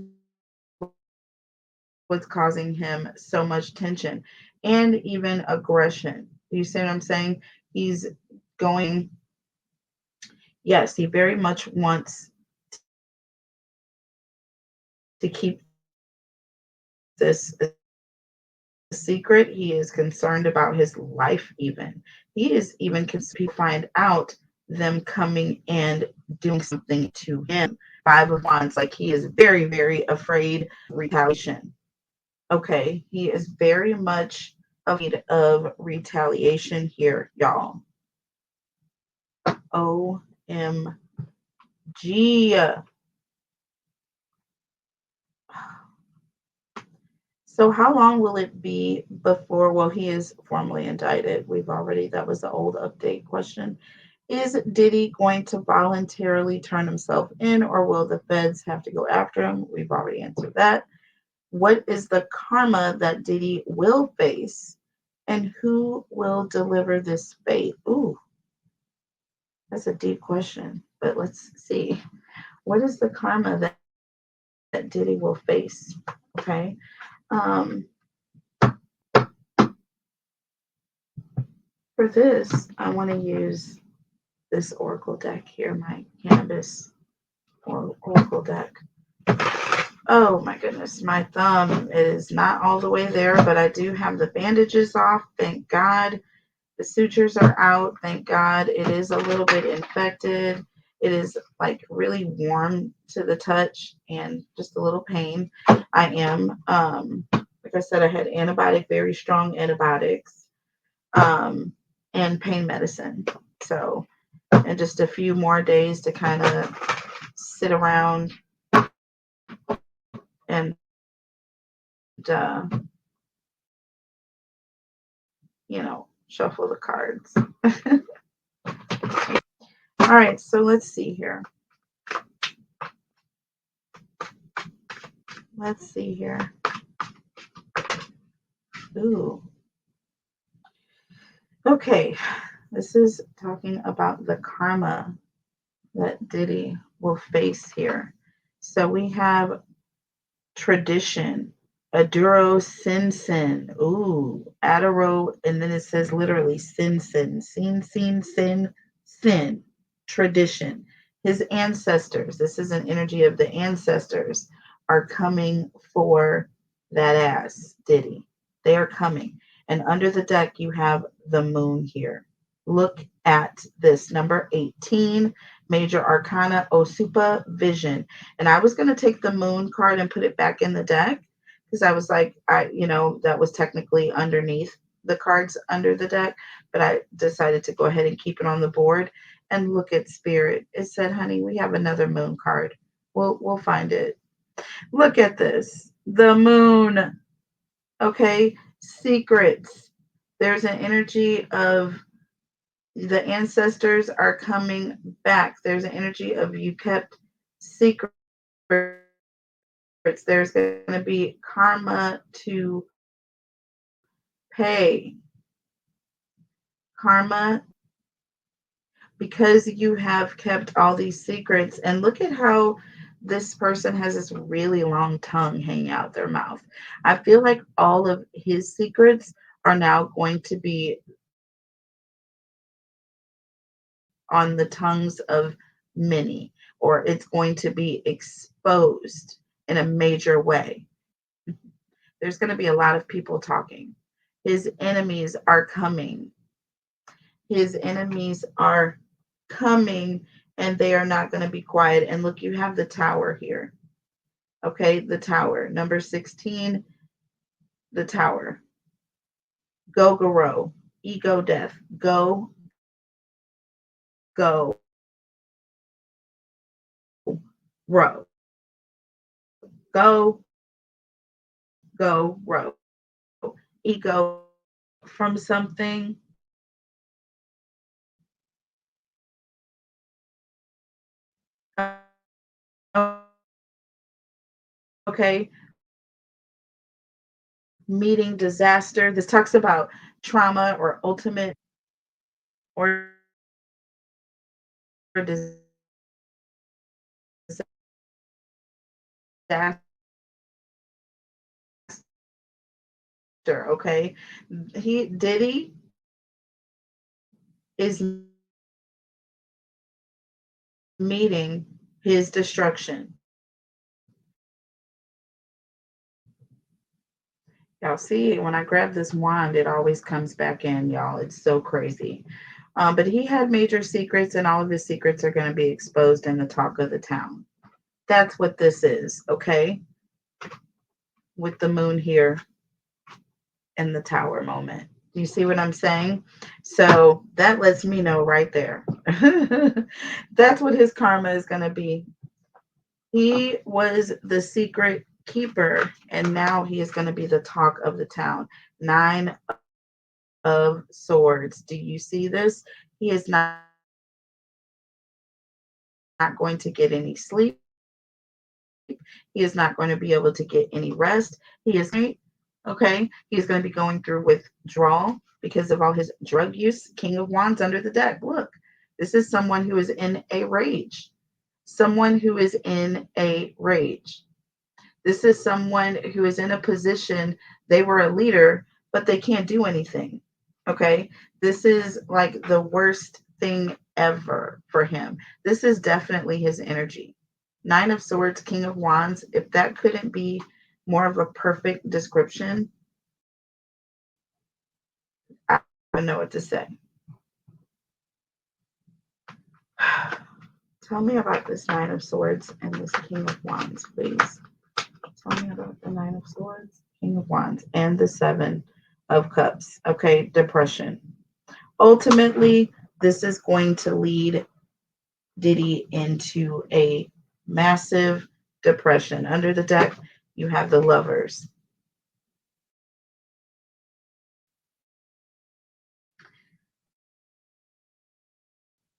[SPEAKER 1] what's causing him so much tension and even aggression. You see what I'm saying? He's going, yes, he very much wants to keep this a secret. He is concerned about his life, even. He is even concerned to find out them coming and doing something to him. Five of Wands, like he is very, very afraid of retaliation. Okay, he is very much afraid of retaliation here, y'all. OMG. So how long will it be before, well, he is formally indicted? We've already, that was the old update question. Is Diddy going to voluntarily turn himself in, or will the feds have to go after him? We've already answered that. What is the karma that Diddy will face, and who will deliver this fate? Ooh, that's a deep question, but let's see. What is the karma that Diddy will face? Okay. For this, I want to use this oracle deck here, my cannabis oracle deck. Oh my goodness, my thumb is not all the way there, but I do have the bandages off. Thank God. The sutures are out. Thank God. It is a little bit infected. It is like really warm to the touch and just a little pain. I am, like I said, I had very strong antibiotics, and pain medicine. So, and just a few more days to kind of sit around and, uh, shuffle the cards. All right, so let's see here. Let's see here. Ooh. Okay, this is talking about the karma that Diddy will face here. So we have tradition. Aduro Sin Sin. Ooh, Adoro, and then it says literally Sin Sin, Sin, tradition. His ancestors, this is an energy of the ancestors, are coming for that ass, Diddy. They are coming. And under the deck, you have the moon here. Look at this number 18, Major Arcana Osupa Vision. And I was going to take the moon card and put it back in the deck because I was like, that was technically underneath the cards under the deck, but I decided to go ahead and keep it on the board and look at spirit. It said, honey, we have another moon card. We'll find it. Look at this. The moon. Okay. Secrets. There's an energy of the ancestors are coming back. There's an energy of you kept secrets. There's going to be karma to pay. Karma because you have kept all these secrets. And look at how this person has this really long tongue hanging out their mouth. I feel like all of his secrets are now going to be on the tongues of many, or it's going to be exposed in a major way. There's going to be a lot of people talking. His enemies are coming. His enemies are coming and they are not going to be quiet. And look, you have the tower here. Okay, the tower. Number 16, the tower. Go, Garo. Ego death. Go, go, row. Go, go, row. Ego from something. Okay, meeting disaster. This talks about trauma or ultimate or disaster. Okay, Diddy is meeting his destruction. Y'all see, when I grab this wand, it always comes back in, y'all. It's so crazy. But he had major secrets, and all of his secrets are going to be exposed in the talk of the town. That's what this is, okay? With the moon here in the tower moment. You see what I'm saying? So that lets me know right there. That's what his karma is going to be. He was the secret keeper, and now he is going to be the talk of the town. 9 of Swords. Do you see this? He is not going to get any sleep. He is not going to be able to get any rest. He is okay. He's going to be going through withdrawal because of all his drug use. King of Wands under the deck. Look, this is someone who is in a rage. Someone who is in a rage. This is someone who is in a position, they were a leader, but they can't do anything. Okay. This is like the worst thing ever for him. This is definitely his energy. 9 of Swords, King of Wands. If that couldn't be more of a perfect description, I don't know what to say. Tell me about this 9 of Swords and this King of Wands, please. Tell me about the 9 of Swords, King of Wands, and the 7 of Cups. Okay, depression. Ultimately, this is going to lead Diddy into a massive depression. Under the deck, you have the Lovers.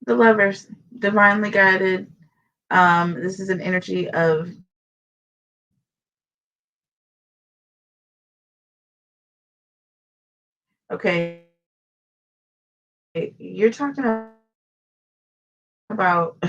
[SPEAKER 1] The Lovers, divinely guided. This is an energy of okay. You're talking about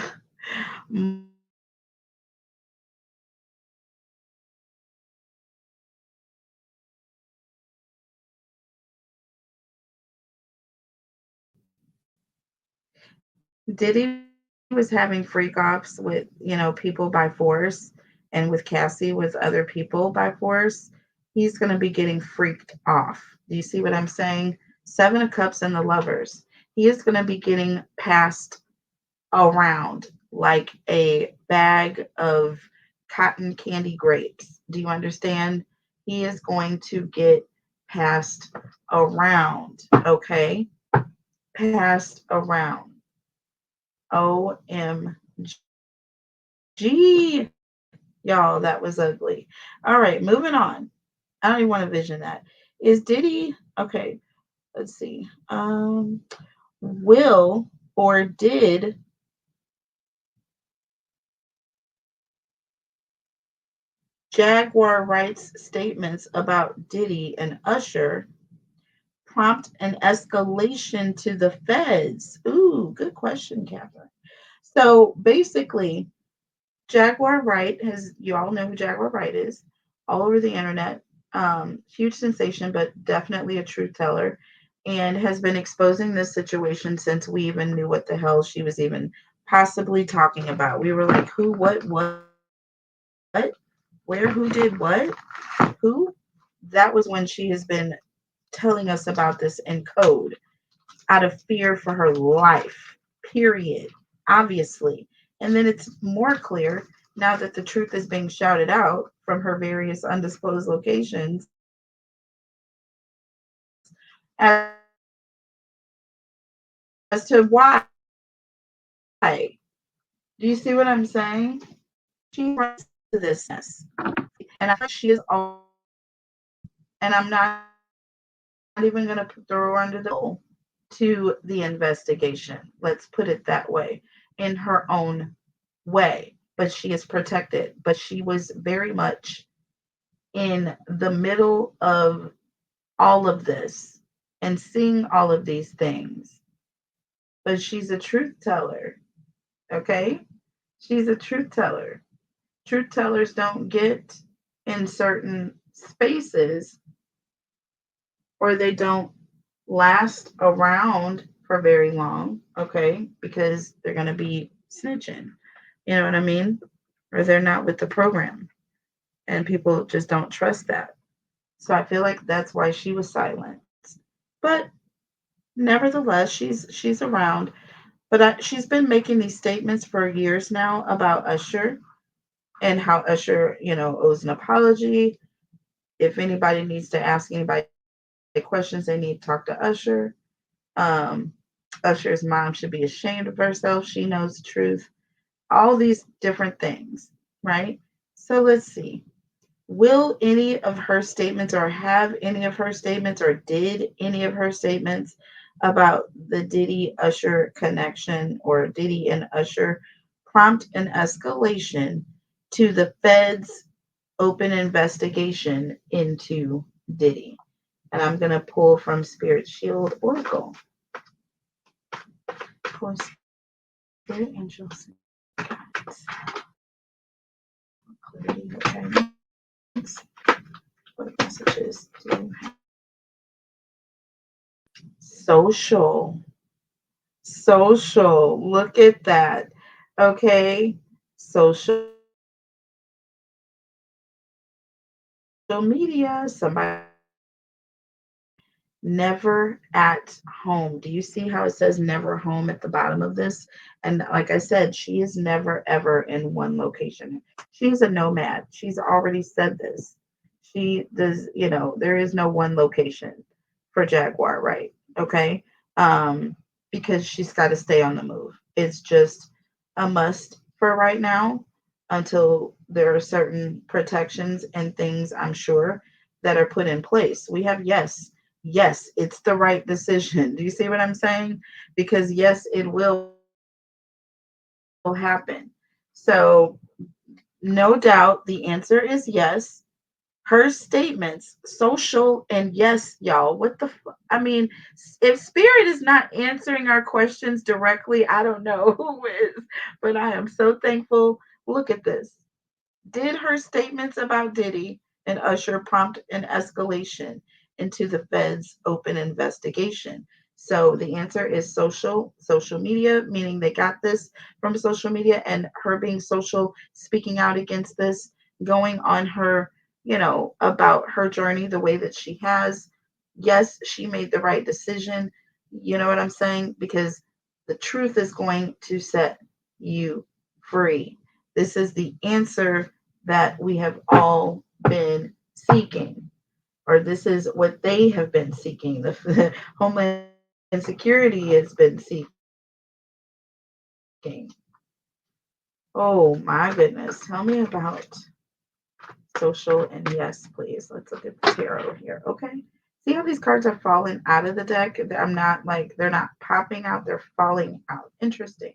[SPEAKER 1] Diddy was having freak offs with, people by force, and with Cassie with other people by force. He's going to be getting freaked off. Do you see what I'm saying? Seven of Cups and the Lovers. He is going to be getting passed around like a bag of cotton candy grapes. Do you understand? He is going to get passed around. Okay? Passed around. OMG. Y'all, that was ugly. All right, moving on. I don't even want to vision that. Is Diddy okay? Let's see. Will or did Jaguar Wright's statements about Diddy and Usher prompt an escalation to the feds? Ooh, good question, Catherine. So basically, Jaguar Wright has, you all know who Jaguar Wright is, all over the internet. Huge sensation, but definitely a truth teller, and has been exposing this situation since we even knew what the hell she was even possibly talking about. We were like, who, what, where, who did what, who? That was when she has been telling us about this in code out of fear for her life, period, obviously. And then it's more clear now that the truth is being shouted out from her various undisclosed locations as to why. Do you see what I'm saying? She runs to this mess. And I think she is all, and I'm not even going to throw her under the bowl to the investigation. Let's put it that way, in her own way. But she is protected. But she was very much in the middle of all of this and seeing all of these things. But she's a truth teller. Okay? She's a truth teller. Truth tellers don't get in certain spaces, or they don't last around for very long, okay? Because they're going to be snitching. You know what I mean? Or they're not with the program. And people just don't trust that. So I feel like that's why she was silent. But nevertheless, she's around. But she's been making these statements for years now about Usher and how Usher, owes an apology. If anybody needs to ask anybody questions, they need to talk to Usher. Um, Usher's mom should be ashamed of herself. She knows the truth. All these different things, right? So let's see. Will any of her statements, or have any of her statements, or did any of her statements about the Diddy Usher connection, or Diddy and Usher, prompt an escalation to the feds' open investigation into Diddy? And I'm going to pull from Spirit Shield Oracle. Pull Spirit Angels. Clarity, okay. What messages do you have? Social. Social. Look at that. Okay. Social media. Somebody never at home. Do you see how it says never home at the bottom of this? And like I said, she is never ever in one location. She's a nomad. She's already said this. She does, there is no one location for Jaguar, right? Okay. Because she's got to stay on the move. It's just a must for right now until there are certain protections and things, I'm sure, that are put in place. We have, yes, it's the right decision. Do you see what I'm saying? Because yes, it will happen. So, no doubt the answer is yes. Her statements, social, and yes, y'all, what the I mean, if Spirit is not answering our questions directly, I don't know who is, but I am so thankful. Look at this. Did her statements about Diddy and Usher prompt an escalation into the feds' open investigation? So the answer is social media, meaning they got this from social media, and her being social, speaking out against this, going on her, about her journey the way that she has. Yes, she made the right decision. You know what I'm saying? Because the truth is going to set you free. This is the answer that we have all been seeking, or this is what they have been seeking. The Homeland Security has been seeking. Oh my goodness. Tell me about social and yes, please. Let's look at the tarot here. Okay. See how these cards are falling out of the deck? I'm not like, they're not popping out, they're falling out. Interesting.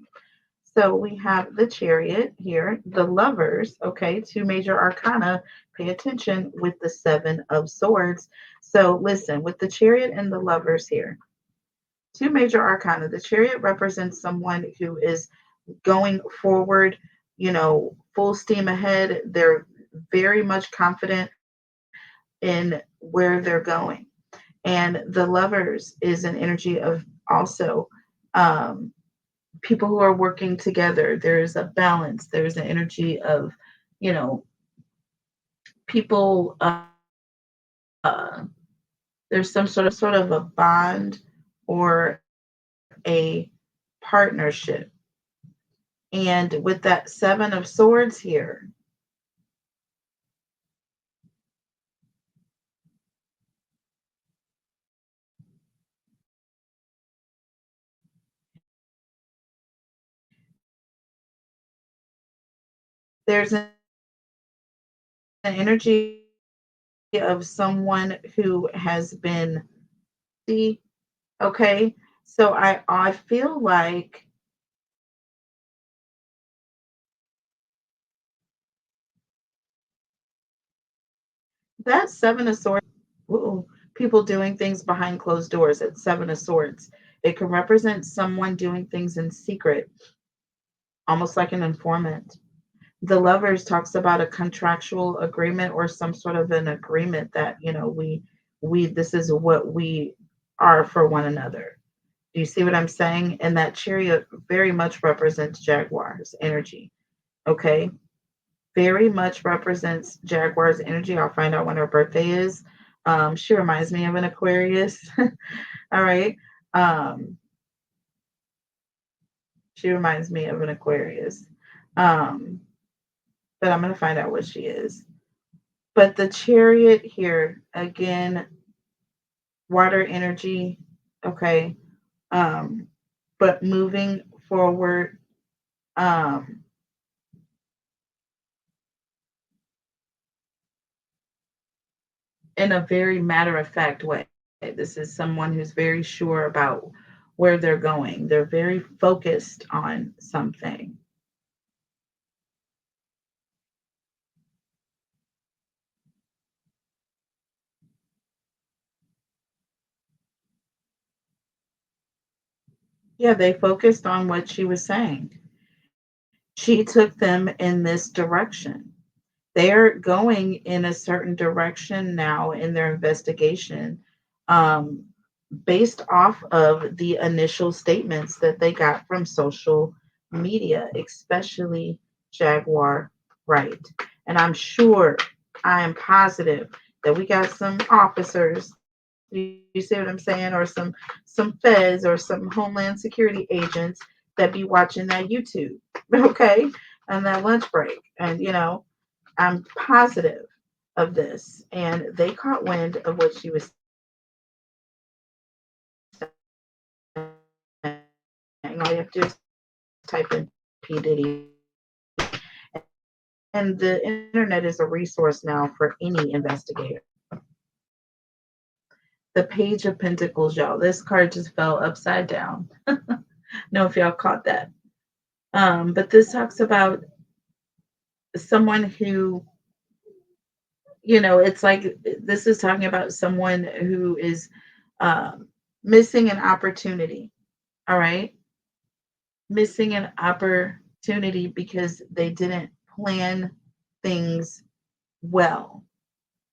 [SPEAKER 1] So we have the Chariot here, the Lovers, okay, two major arcana. Pay attention with the Seven of Swords. So listen, with the Chariot and the Lovers here, two major arcana. The Chariot represents someone who is going forward, full steam ahead. They're very much confident in where they're going. And the Lovers is an energy of also um, people who are working together. There's a balance. There's an energy of, you know, people. There's some sort of a bond or a partnership. And with that Seven of Swords here, there's an energy of someone who has been okay. So I feel like that Seven of Swords, ooh, people doing things behind closed doors at Seven of Swords. It can represent someone doing things in secret, almost like an informant. The Lovers talks about a contractual agreement or some sort of an agreement that, we this is what we are for one another. Do you see what I'm saying? And that Chariot very much represents Jaguar's energy. Okay. Very much represents Jaguar's energy. I'll find out when her birthday is. She reminds me of an Aquarius. All right. Um, she reminds me of an Aquarius. Um, but I'm going to find out what she is. But the Chariot here, again, water energy. Okay. Um, but moving forward, um, in a very matter of fact way. This is someone who's very sure about where they're going. They're very focused on something. Yeah, they focused on what she was saying. She took them in this direction. They're going in a certain direction now in their investigation, um, based off of the initial statements that they got from social media, especially Jaguar Right. And I'm sure, I am positive that we got some officers, you see what I'm saying, or some feds or some homeland security agents that be watching that YouTube, okay, and that lunch break. And I'm positive of this. And they caught wind of what she was saying. All you have to do is type in P. Diddy, and the internet is a resource now for any investigator. The Page of Pentacles, y'all. This card just fell upside down. Know if y'all caught that. But this talks about someone who, it's like this is talking about someone who is um, missing an opportunity. All right. Missing an opportunity because they didn't plan things well.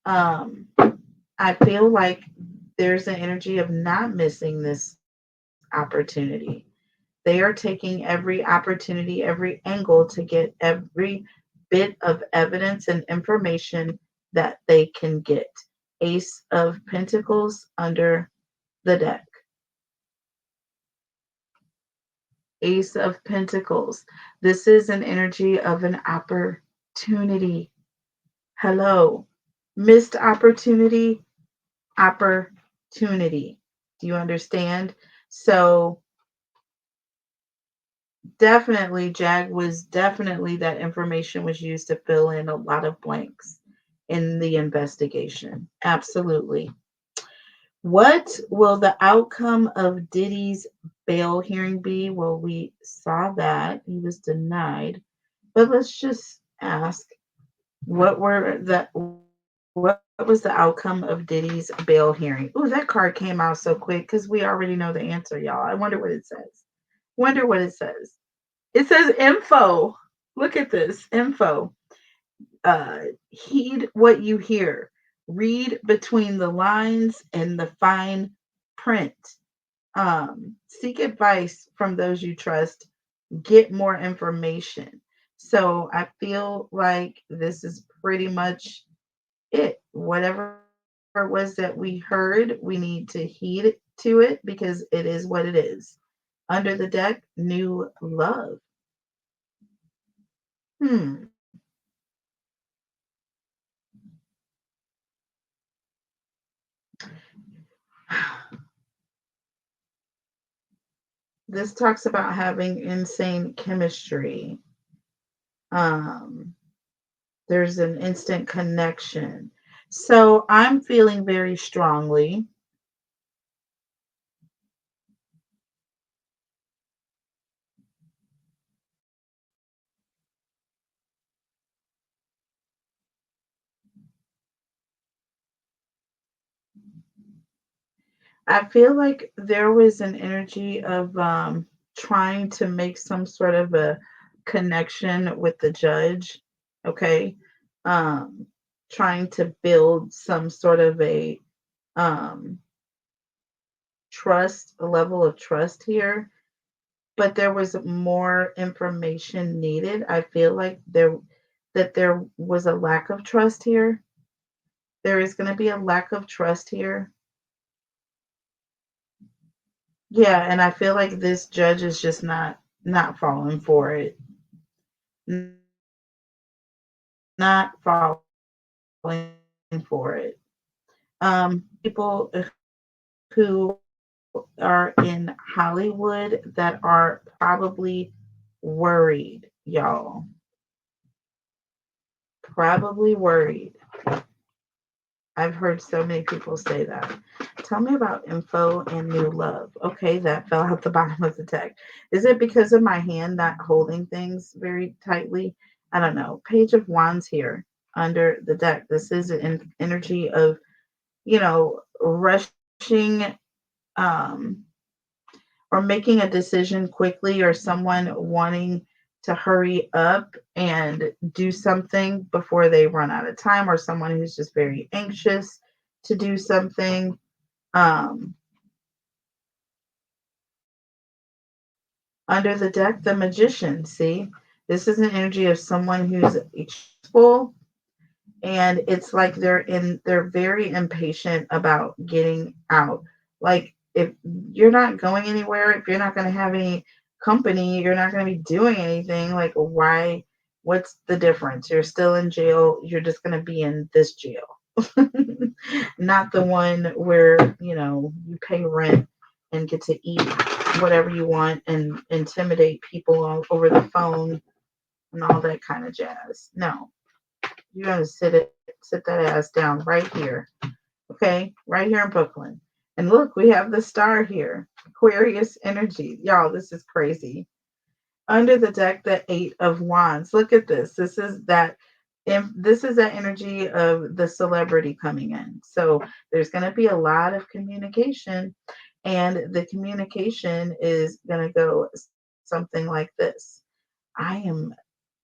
[SPEAKER 1] Um, I feel like there's an energy of not missing this opportunity. They are taking every opportunity, every angle to get every bit of evidence and information that they can get. Ace of Pentacles under the deck. Ace of Pentacles. This is an energy of an opportunity. Hello. Missed opportunity, opportunity. Do you understand? So definitely, Jag was definitely that information was used to fill in a lot of blanks in the investigation. Absolutely. What will the outcome of Diddy's bail hearing be? Well, we saw that he was denied, but let's just ask what was the outcome of Diddy's bail hearing? Ooh, that card came out so quick because we already know the answer, y'all. I wonder what it says. Wonder what it says. It says info. Look at this info. Heed what you hear. Read between the lines and the fine print. Seek advice from those you trust. Get more information. So I feel like this is pretty much it. Whatever it was that we heard, we need to heed to it because it is what it is. Under the deck, new love. Hmm. This talks about having insane chemistry. Um, there's an instant connection. So I'm feeling very strongly. I feel like there was an energy of trying to make some sort of a connection with the judge. Okay. Um, trying to build some sort of um, a level of trust here, but there was more information needed. I feel like there was a lack of trust here. There is going to be a lack of trust here. Yeah, and I feel like this judge is just not falling for it. Not falling for it. People who are in Hollywood that are probably worried, y'all. Probably worried. I've heard so many people say that. Tell me about info and new love. Okay, that fell out the bottom of the deck. Is it because of my hand not holding things very tightly? I don't know. Page of Wands here under the deck. This is an energy of, rushing um, or making a decision quickly, or someone wanting to hurry up and do something before they run out of time, or someone who's just very anxious to do something. Um, Under the deck, the Magician. See, this is an energy of someone who's full, and it's like they're very impatient about getting out. Like, if you're not going anywhere, if you're not going to have any company, you're not going to be doing anything. Like, why? What's the difference? You're still in jail. You're just going to be in this jail. Not the one where you pay rent and get to eat whatever you want and intimidate people over the phone and all that kind of jazz. No, you're gonna sit that ass down right here, okay, right here in Brooklyn. And look, we have the star here, Aquarius energy, y'all. This is crazy. Under the deck, the Eight of Wands. Look at this. This is that energy of the celebrity coming in. So there's going to be a lot of communication, and the communication is going to go something like this. I am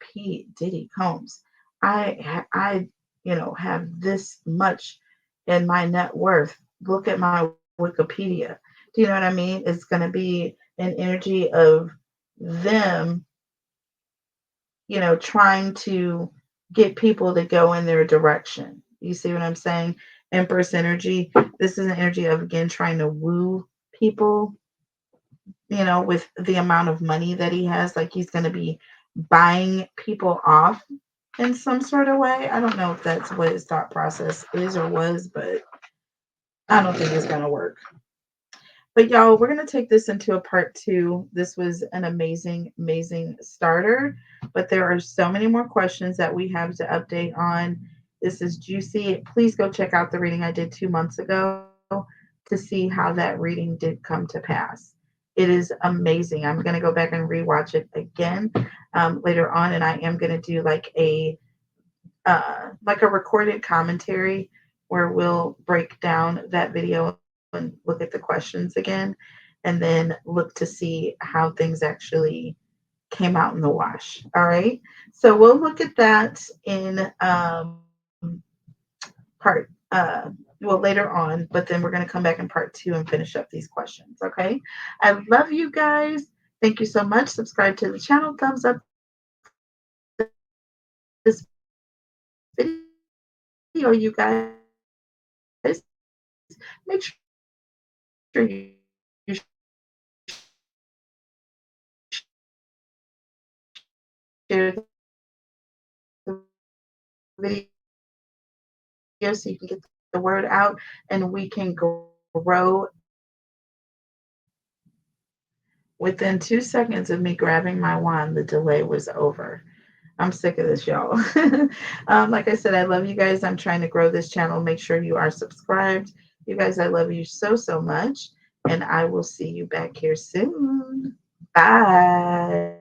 [SPEAKER 1] P. Diddy Combs. I have this much in my net worth. Look at my Wikipedia. Do you know what I mean? It's going to be an energy of them, trying to get people to go in their direction. You see what I'm saying? Empress energy. This is an energy of, again, trying to woo people, with the amount of money that he has. Like he's going to be buying people off in some sort of way. I don't know if that's what his thought process is or was, but I don't think it's going to work. But y'all, we're going to take this into a part two. This was an amazing, amazing starter, but there are so many more questions that we have to update on. This is juicy. Please go check out the reading I did 2 months ago to see how that reading did come to pass. It is amazing. I'm going to go back and rewatch it again later on, and I am going to do like a recorded commentary where we'll break down that video and look at the questions again, and then look to see how things actually came out in the wash. All right. So we'll look at that in part later on, but then we're going to come back in part two and finish up these questions. Okay. I love you guys. Thank you so much. Subscribe to the channel. Thumbs up this video, you guys. Make sure you share the video so you can get the word out and we can grow. Within 2 seconds of me grabbing my wand, the delay was over. I'm sick of this, y'all. Like I said, I love you guys. I'm trying to grow this channel. Make sure you are subscribed. You guys, I love you so, so much. And I will see you back here soon. Bye.